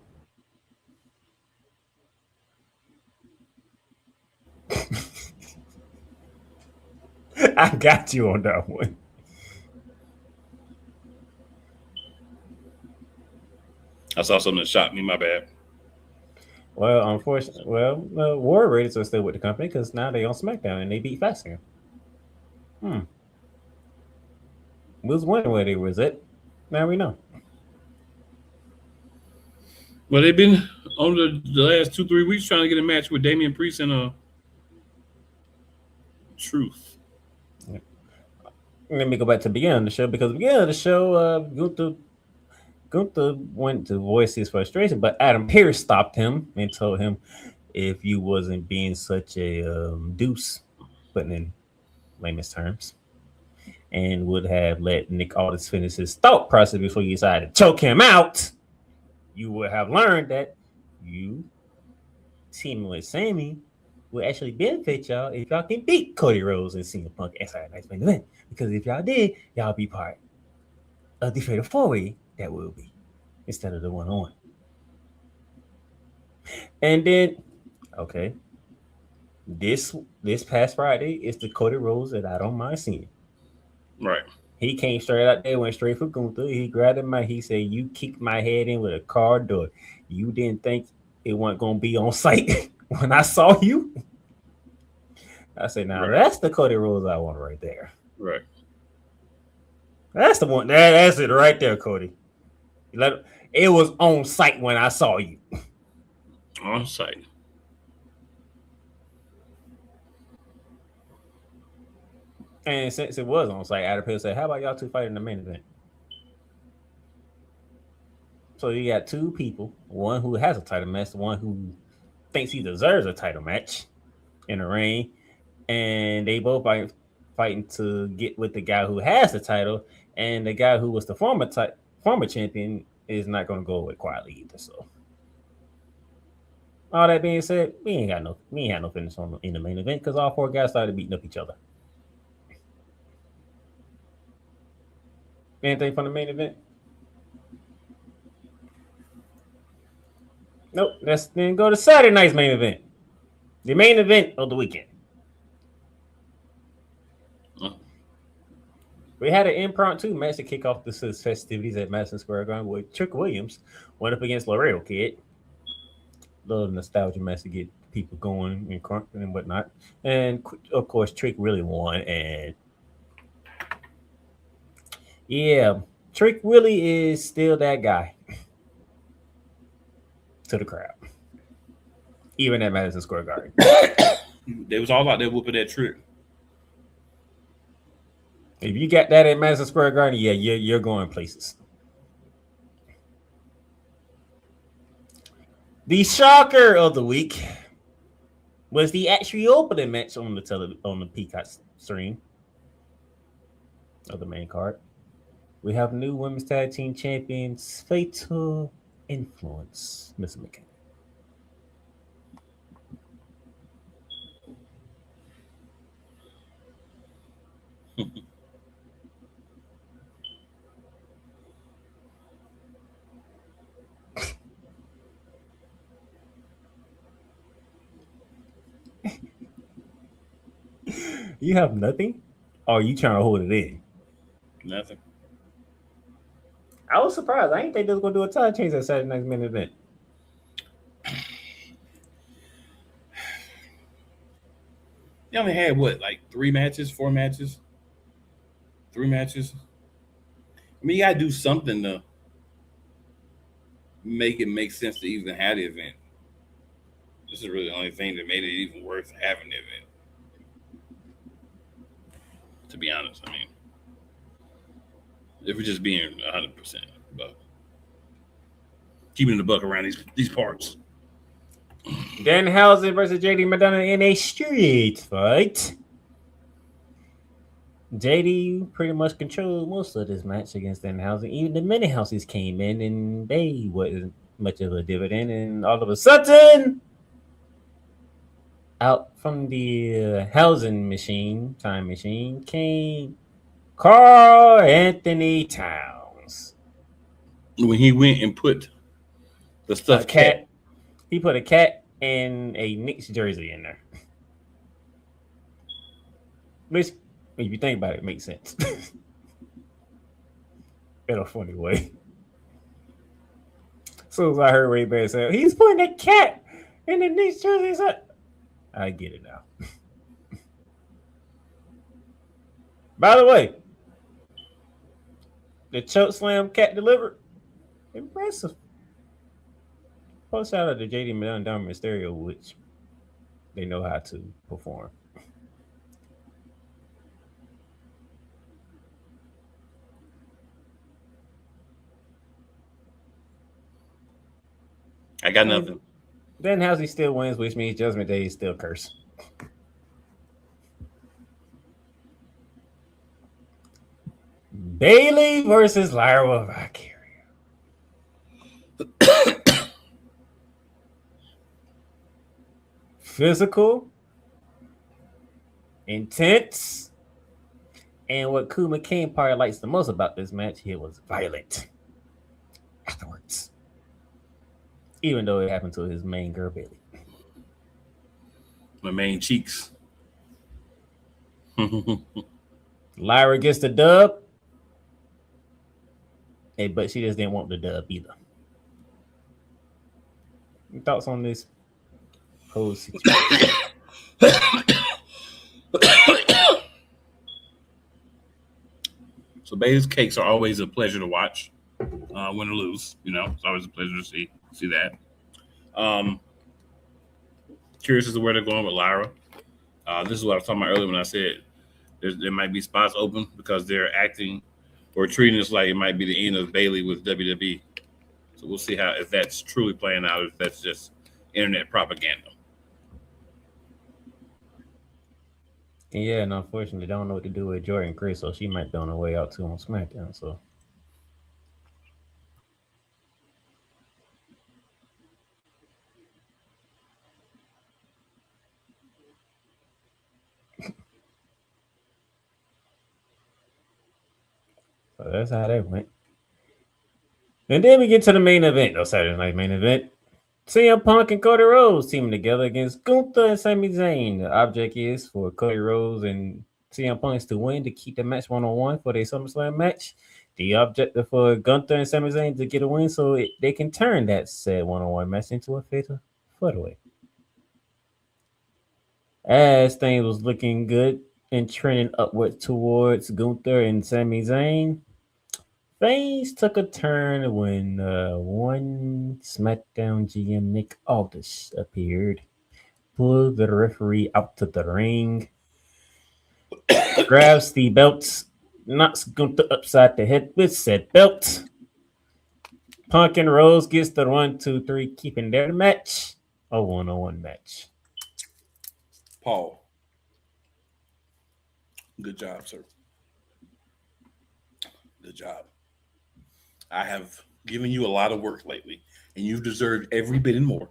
I got you on that one. I saw something that shocked me. My bad. Well, unfortunately, War Raiders are still with the company because now they on SmackDown and they beat Fastlane. We was wondering where they was at. Now we know. Well, they've been on the last 2-3 weeks trying to get a match with Damian Priest and Truth. Yeah. Let me go back to the beginning of the show because at the beginning of the show, Gunther went to voice his frustration, but Adam Pearce stopped him and told him if you wasn't being such a deuce, putting in layman's terms, and would have let Nick Aldis finish his thought process before you decided to choke him out, you would have learned that you teaming with Sammy will actually benefit y'all if y'all can beat Cody Rhodes and CM Punk at Saturday Night's Main Event. Because if y'all did, y'all be part of the Fatal 4-Way that will be instead of the 1-on-1. And then, okay, this past Friday is the Cody Rhodes that I don't mind seeing. Right. He came straight out there, went straight for Gunther. He grabbed him out. He said, "You kicked my head in with a car door. You didn't think it wasn't going to be on site when I saw you?" I said, "Now that's the Cody Rhodes I want right there." Right. That's the one. That's it right there, Cody. It was on site when I saw you. On site. And since it was on site, Adam Pearce said, "How about y'all two fight in the main event?" So you got two people, one who has a title match, one who thinks he deserves a title match in the ring, and they both fighting to get with the guy who has the title, and the guy who was the former champion is not going to go away quietly either. So, all that being said, we ain't had no finish in the main event because all four guys started beating up each other. Anything from the main event? Nope. Let's then go to Saturday night's main event. The main event of the weekend. We had an impromptu match to kick off the festivities at Madison Square Garden with Trick Williams went up against Laredo Kid. Little nostalgia match to get people going and whatnot. And of course, Trick really won. And yeah, Trick really is still that guy to the crowd, even at Madison Square Garden. They was all out there whooping that Trick. If you got that at Madison Square Garden, yeah, you're going places. The shocker of the week was the actually opening match on the Peacock stream of the main card. We have new women's tag team champions, Fatal Influence, Mr. McKay. You have nothing? Or are you trying to hold it in? Nothing. I was surprised. I didn't think they was gonna do a title change at Saturday Night's main event. They only had what, like 3 matches, 4 matches, 3 matches. I mean, you gotta do something to make it make sense to even have the event. This is really the only thing that made it even worth having the event. To be honest, I mean, if we're just being 100%, but keeping the buck around these parts. Danhausen versus JD Madonna in a street fight. JD pretty much controlled most of this match against Danhausen. Even the mini houses came in and they wasn't much of a dividend. And all of a sudden, out from the housing machine, time machine, came Carl Anthony Towns. When he went and put the A stuffed cat. He put a cat and a Knicks jersey in there. Which, if you think about it, makes sense. In a funny way. As soon as I heard Ray Bear say, he's putting a cat in the Knicks jersey, I get it now. By the way, the choke slam cat delivered. Impressive. Post shout out to JD Madonna and Dom Mysterio, which they know how to perform. I got nothing. Then Housey still wins, which means Judgment Day is still cursed. Bailey versus Lyra Valkyria. Physical, intense, and what Kuma King probably likes the most about this match here was violent afterwards. Even though it happened to his main girl, Bailey. My main cheeks. Lyra gets the dub. Hey, but she just didn't want the dub either. Your thoughts on this whole situation? So Bailey's cakes are always a pleasure to watch, win or lose. You know, it's always a pleasure to see that. Curious as to where they're going with Lyra. This is what I was talking about earlier when I said there might be spots open because they're acting or treating this like it might be the end of Bailey with WWE. So we'll see if that's truly playing out or if that's just internet propaganda. Yeah, and unfortunately, don't know what to do with Jordan Chris, so she might be on her way out too on SmackDown. So that's how that went. And then we get to the main event, Saturday night main event. CM Punk and Cody Rhodes teaming together against Gunther and Sami Zayn. The object is for Cody Rhodes and CM Punk to win to keep the match 1-on-1 for their SummerSlam match. The objective for Gunther and Sami Zayn to get a win so they can turn that said 1-on-1 match into a fatal footaway. As things was looking good and trending upward towards Gunther and Sami Zayn, things took a turn when one SmackDown GM Nick Aldis appeared, pulled the referee out to the ring, grabs the belts, knocks Gunther upside the head with said belt. Punk and Rose gets the 1, 2, 3, keeping their match a 1-on-1 match. Paul. Good job, sir. Good job. I have given you a lot of work lately, and you've deserved every bit and more.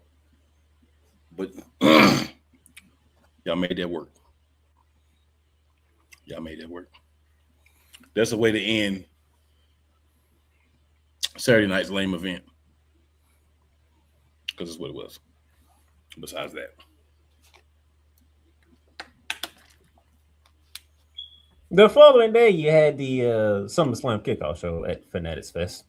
But y'all made that work. Y'all made that work. That's a way to end Saturday night's lame event. Because that's what it was. Besides that. The following day, you had the SummerSlam kickoff show at Fanatics Fest.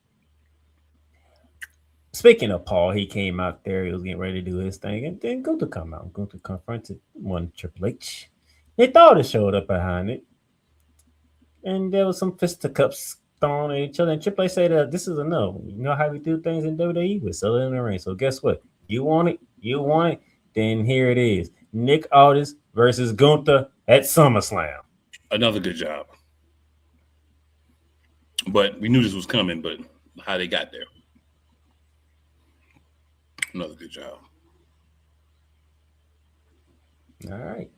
Speaking of Paul, he came out there. He was getting ready to do his thing, and then Gunther come out. Gunther confronted one Triple H. They thought it showed up behind it, and there was some fisticuffs thrown at each other. And Triple H said, "This is a no. You know how we do things in WWE? We sell it in the ring. So guess what? You want it? You want it? Then here it is: Nick Aldis versus Gunther at SummerSlam." Another good job. But we knew this was coming, but how they got there. Another good job. All right.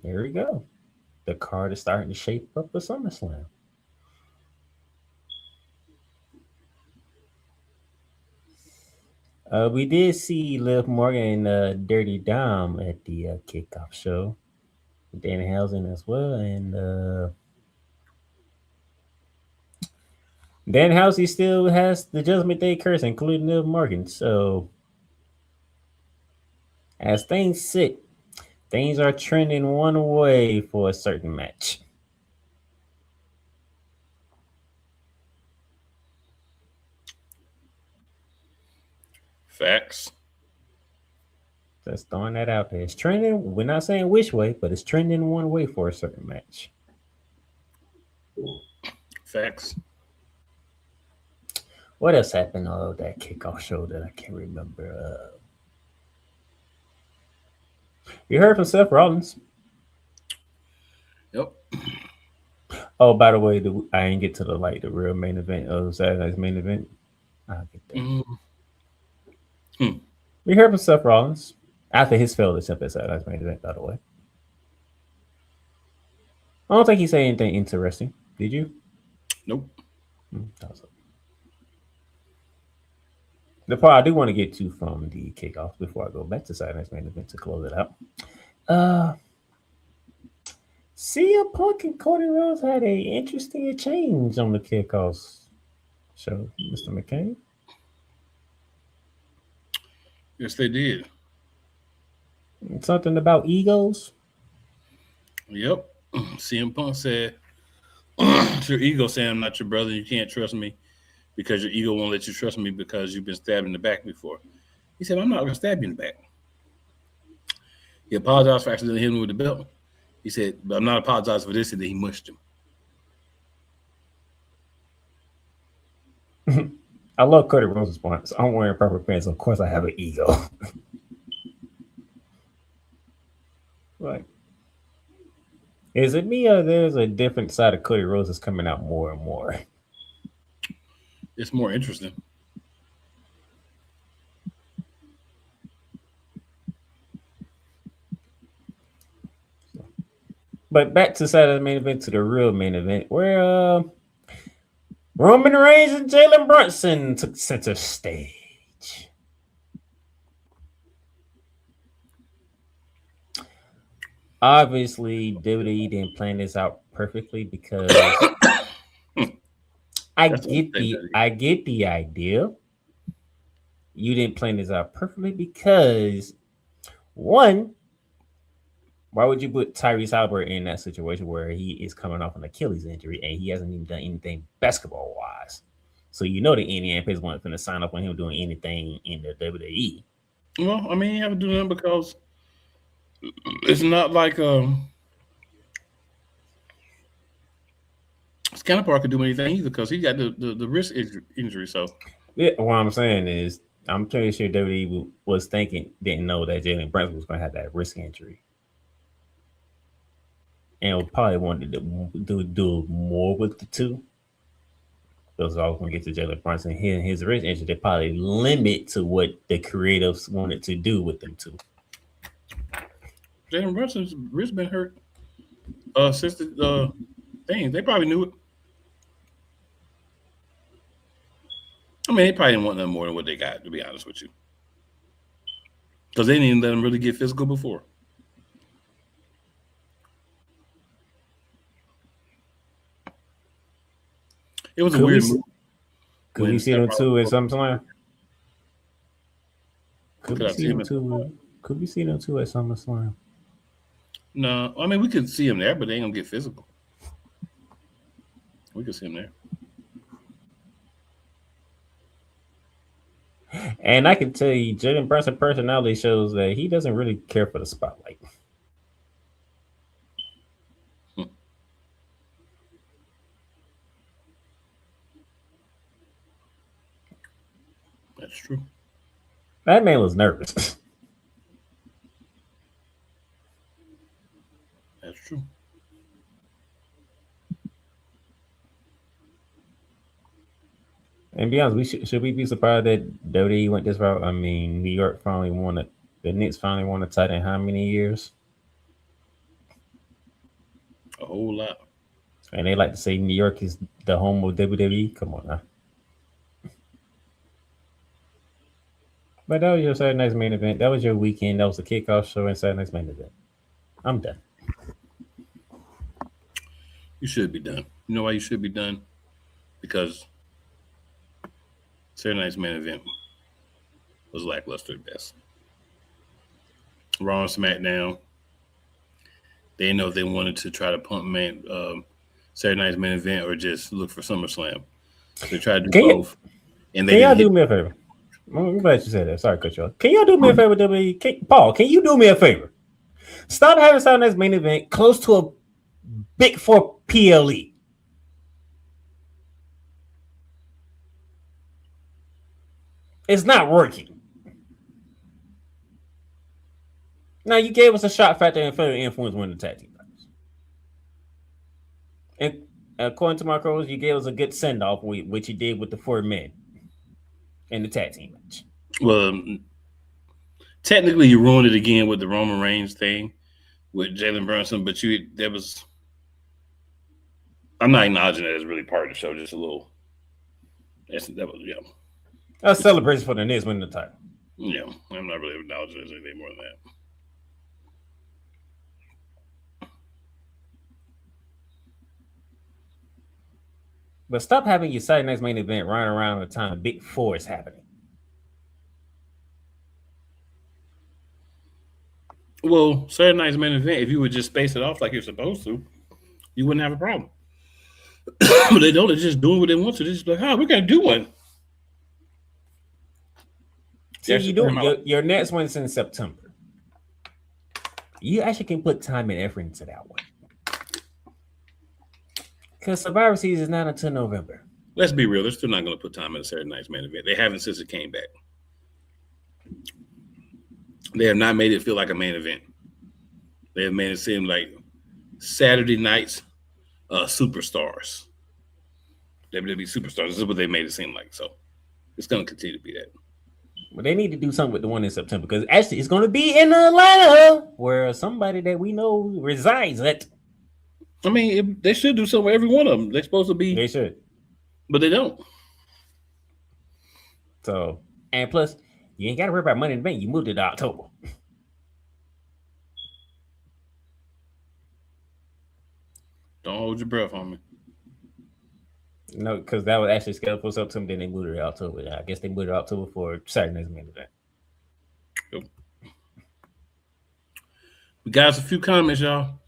There we go. The card is starting to shape up for SummerSlam. We did see Liv Morgan and Dirty Dom at the kickoff show. Danhausen as well. And Danhausen still has the Judgment Day curse, including Liv Morgan. So, as things sit, things are trending one way for a certain match. Facts. Just throwing that out there. It's trending. We're not saying which way, but it's trending one way for a certain match. Facts. What else happened on that kickoff show that I can't remember? You heard from Seth Rollins. Yep. Oh, by the way, I didn't get to the real main event of Saturday's main event. I'll get there. Mm-hmm. We heard from Seth Rollins after his failed attempt at Saturday's main event, by the way. I don't think he said anything interesting. Did you? Nope. The part I do want to get to from the kickoff before I go back to Saturday's main event to close it out. CM Punk and Cody Rhodes had an interesting exchange on the kickoff show, Mr. McCain. Yes, they did. Something about egos. Yep. CM Punk said, it's your ego saying I'm not your brother. You can't trust me because your ego won't let you trust me because you've been stabbed in the back before. He said, I'm not going to stab you in the back. He apologized for accidentally hitting him with the belt. He said, but I'm not apologizing for this, and then he mushed him. I love Cody Rhodes' response. I'm wearing proper pants. Of course, I have an ego. Right. Is it me or there's a different side of Cody Rhodes that's coming out more and more? It's more interesting. But back to Saturday's main event, to the real main event, where Roman Reigns and Jalen Brunson took center stage. Obviously, WWE didn't plan this out perfectly because I get the idea. You didn't plan this out perfectly because one, why would you put Tyrese Halliburton in that situation where he is coming off an Achilles injury and he hasn't even done anything basketball wise? So you know the Indianapolis wasn't going to sign up on him doing anything in the WWE. Well, I mean, you have to do that because it's not like Scanner Park could do anything either because he got the wrist injury. So yeah, what I'm saying is, I'm pretty sure WWE was didn't know that Jalen Brunson was going to have that wrist injury, and probably wanted to do more with the two. Those are all going to get to Jalen Brunson. His wrist injury, they probably limit to what the creatives wanted to do with them two. Jalen Brunson's wrist been hurt since the thing. They probably knew it. I mean, they probably didn't want nothing more than what they got, to be honest with you. Because they didn't even let them really get physical before. It was a weird move. Could we see them two at SummerSlam? Could we see them two at SummerSlam? No, I mean, we could see them there, but they ain't going to get physical. We could see them there. And I can tell you, Jalen Brunson personality shows that he doesn't really care for the spotlight. That's true. That man was nervous. That's true. And be honest, should we be surprised that WWE went this route? I mean, New York finally won it. The Knicks finally won a title in how many years? A whole lot. And they like to say New York is the home of WWE. Come on now. But that was your Saturday night's main event. That was your weekend. That was the kickoff show and Saturday night's main event. I'm done. You should be done. You know why you should be done? Because Saturday night's main event was lackluster at best. Raw and SmackDown, they didn't know if they wanted to try to pump Saturday night's main event or just look for SummerSlam. They tried to do both. And can y'all do me a favor? I'm glad you said that. Sorry, cut you off. Can y'all do me a favor, WWE? Paul, can you do me a favor? Stop having Saturday night's main event close to a Big Four PLE. It's not working. Now, you gave us a shot factor and further influence winning the tag team titles. And according to my crows, you gave us a good send-off, which you did with the 4 men in the tag team match. Well, technically, you ruined it again with the Roman Reigns thing with Jalen Brunson, but I'm not acknowledging that as really part of the show, just a little. That was, yeah. A celebration for the Knicks winning the title. Yeah, I'm not really acknowledging there's anything more than that. But stop having your Saturday night's main event running around the time Big Four is happening. Well, Saturday night's main event, if you would just space it off like you're supposed to, you wouldn't have a problem. But they don't. They're just doing what they want to. They're just like, we got to do one. See, your next one's in September. You actually can put time and effort into that one. Because Survivor Series is not until November. Let's be real. They're still not going to put time in the Saturday night's main event. They haven't since it came back. They have not made it feel like a main event. They have made it seem like Saturday night's superstars. WWE superstars. This is what they made it seem like. So it's going to continue to be that. But they need to do something with the one in September because actually it's going to be in Atlanta where somebody that we know resides at. I mean, they should do something with every one of them. They're supposed to be. They should. But they don't. So, and plus, you ain't got to worry about Money in the Bank. You moved it to October. Don't hold your breath on me. No, because that was actually scheduled for September. Then they moved it to October. I guess they moved it to October for Saturday night's main event. Yep. We got a few comments, y'all.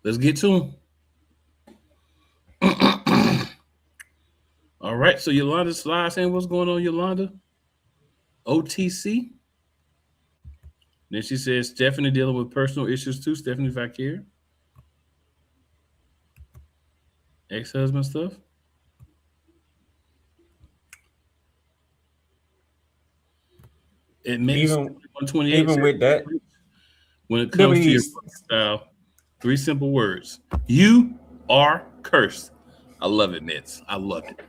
Let's get to them. All right, so Yolanda Sly saying, what's going on, Yolanda? OTC. Then she says, Stephanie dealing with personal issues too. Stephanie Vakir. Ex-husband stuff. It makes even with that, when it comes to your style, 3 simple words. You are cursed. I love it, Nets. I love it.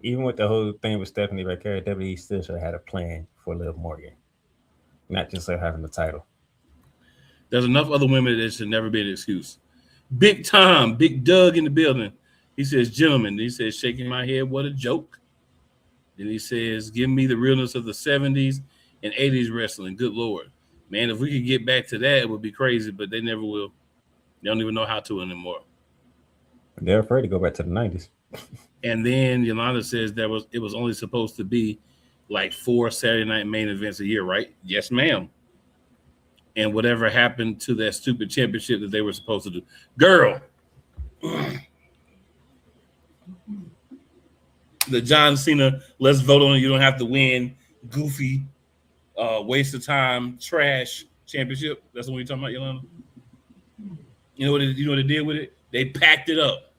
Even with the whole thing with Stephanie Vakir, WWE still should have had a plan for Liv Morgan, not just her having the title. There's enough other women that should never be an excuse. Big Tom, Big Doug in the building. He says, gentlemen. He says, shaking my head, what a joke. Then he says, give me the realness of the 70s and 80s wrestling. Good Lord. Man, if we could get back to that, it would be crazy, but they never will. They don't even know how to anymore. They're afraid to go back to the 90s. And then Yolanda says it was only supposed to be like 4 Saturday night main events a year, right? Yes, ma'am. And whatever happened to that stupid championship that they were supposed to do. Girl. The John Cena, let's vote on it. You don't have to win. goofy, waste of time, trash championship. That's what you're talking about, Yolanda. You know what they did with it? They packed it up.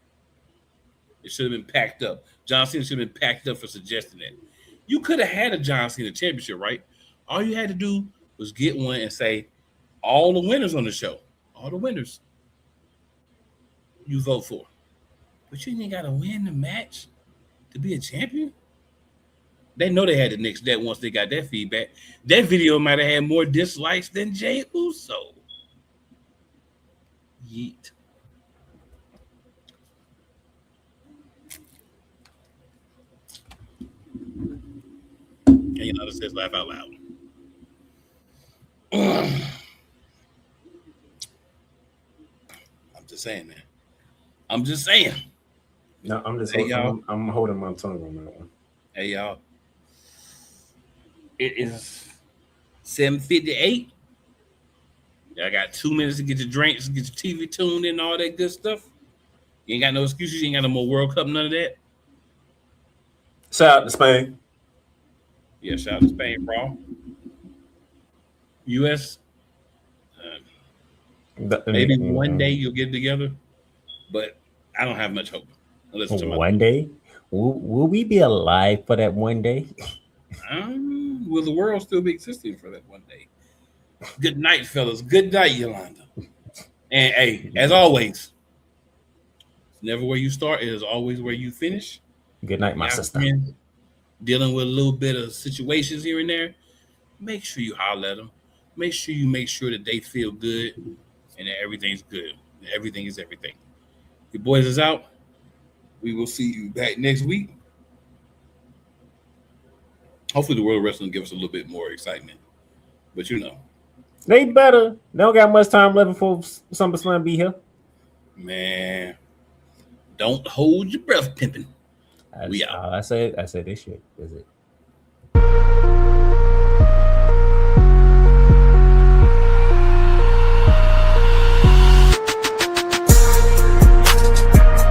It should have been packed up. John Cena should have been packed up for suggesting that. You could have had a John Cena championship, right? All you had to do was get one and say, all the winners on the show, all the winners, you vote for. But you ain't got to win the match to be a champion. They know they had to nix that once they got that feedback. That video might have had more dislikes than Jey Uso. Yeet. And Yolanda says, laugh out loud. I'm just saying, man. I'm just saying. No, I'm just Hey, y'all. I'm holding my tongue on that one. Hey, y'all. It is 7:58. Y'all got 2 minutes to get your drinks, get your TV tuned in, all that good stuff. You ain't got no excuses. You ain't got no more World Cup, none of that. Shout out to Spain. Yeah, shout out to Spain, Raw. U.S. Maybe one day you'll get together, but I don't have much hope. One day? Will we be alive for that one day? Will the world still be existing for that one day? Good night, fellas. Good night, Yolanda. And hey, as always, it's never where you start. It is always where you finish. Good night, my sister. Dealing with a little bit of situations here and there, make sure you holler at them. Make sure that they feel good and that everything's good. Everything is everything. Your boys is out. We will see you back next week. Hopefully the World of Wrestling gives us a little bit more excitement. But you know. They better. They don't got much time left before SummerSlam be here. Man, don't hold your breath, pimping. I said they should. Is it?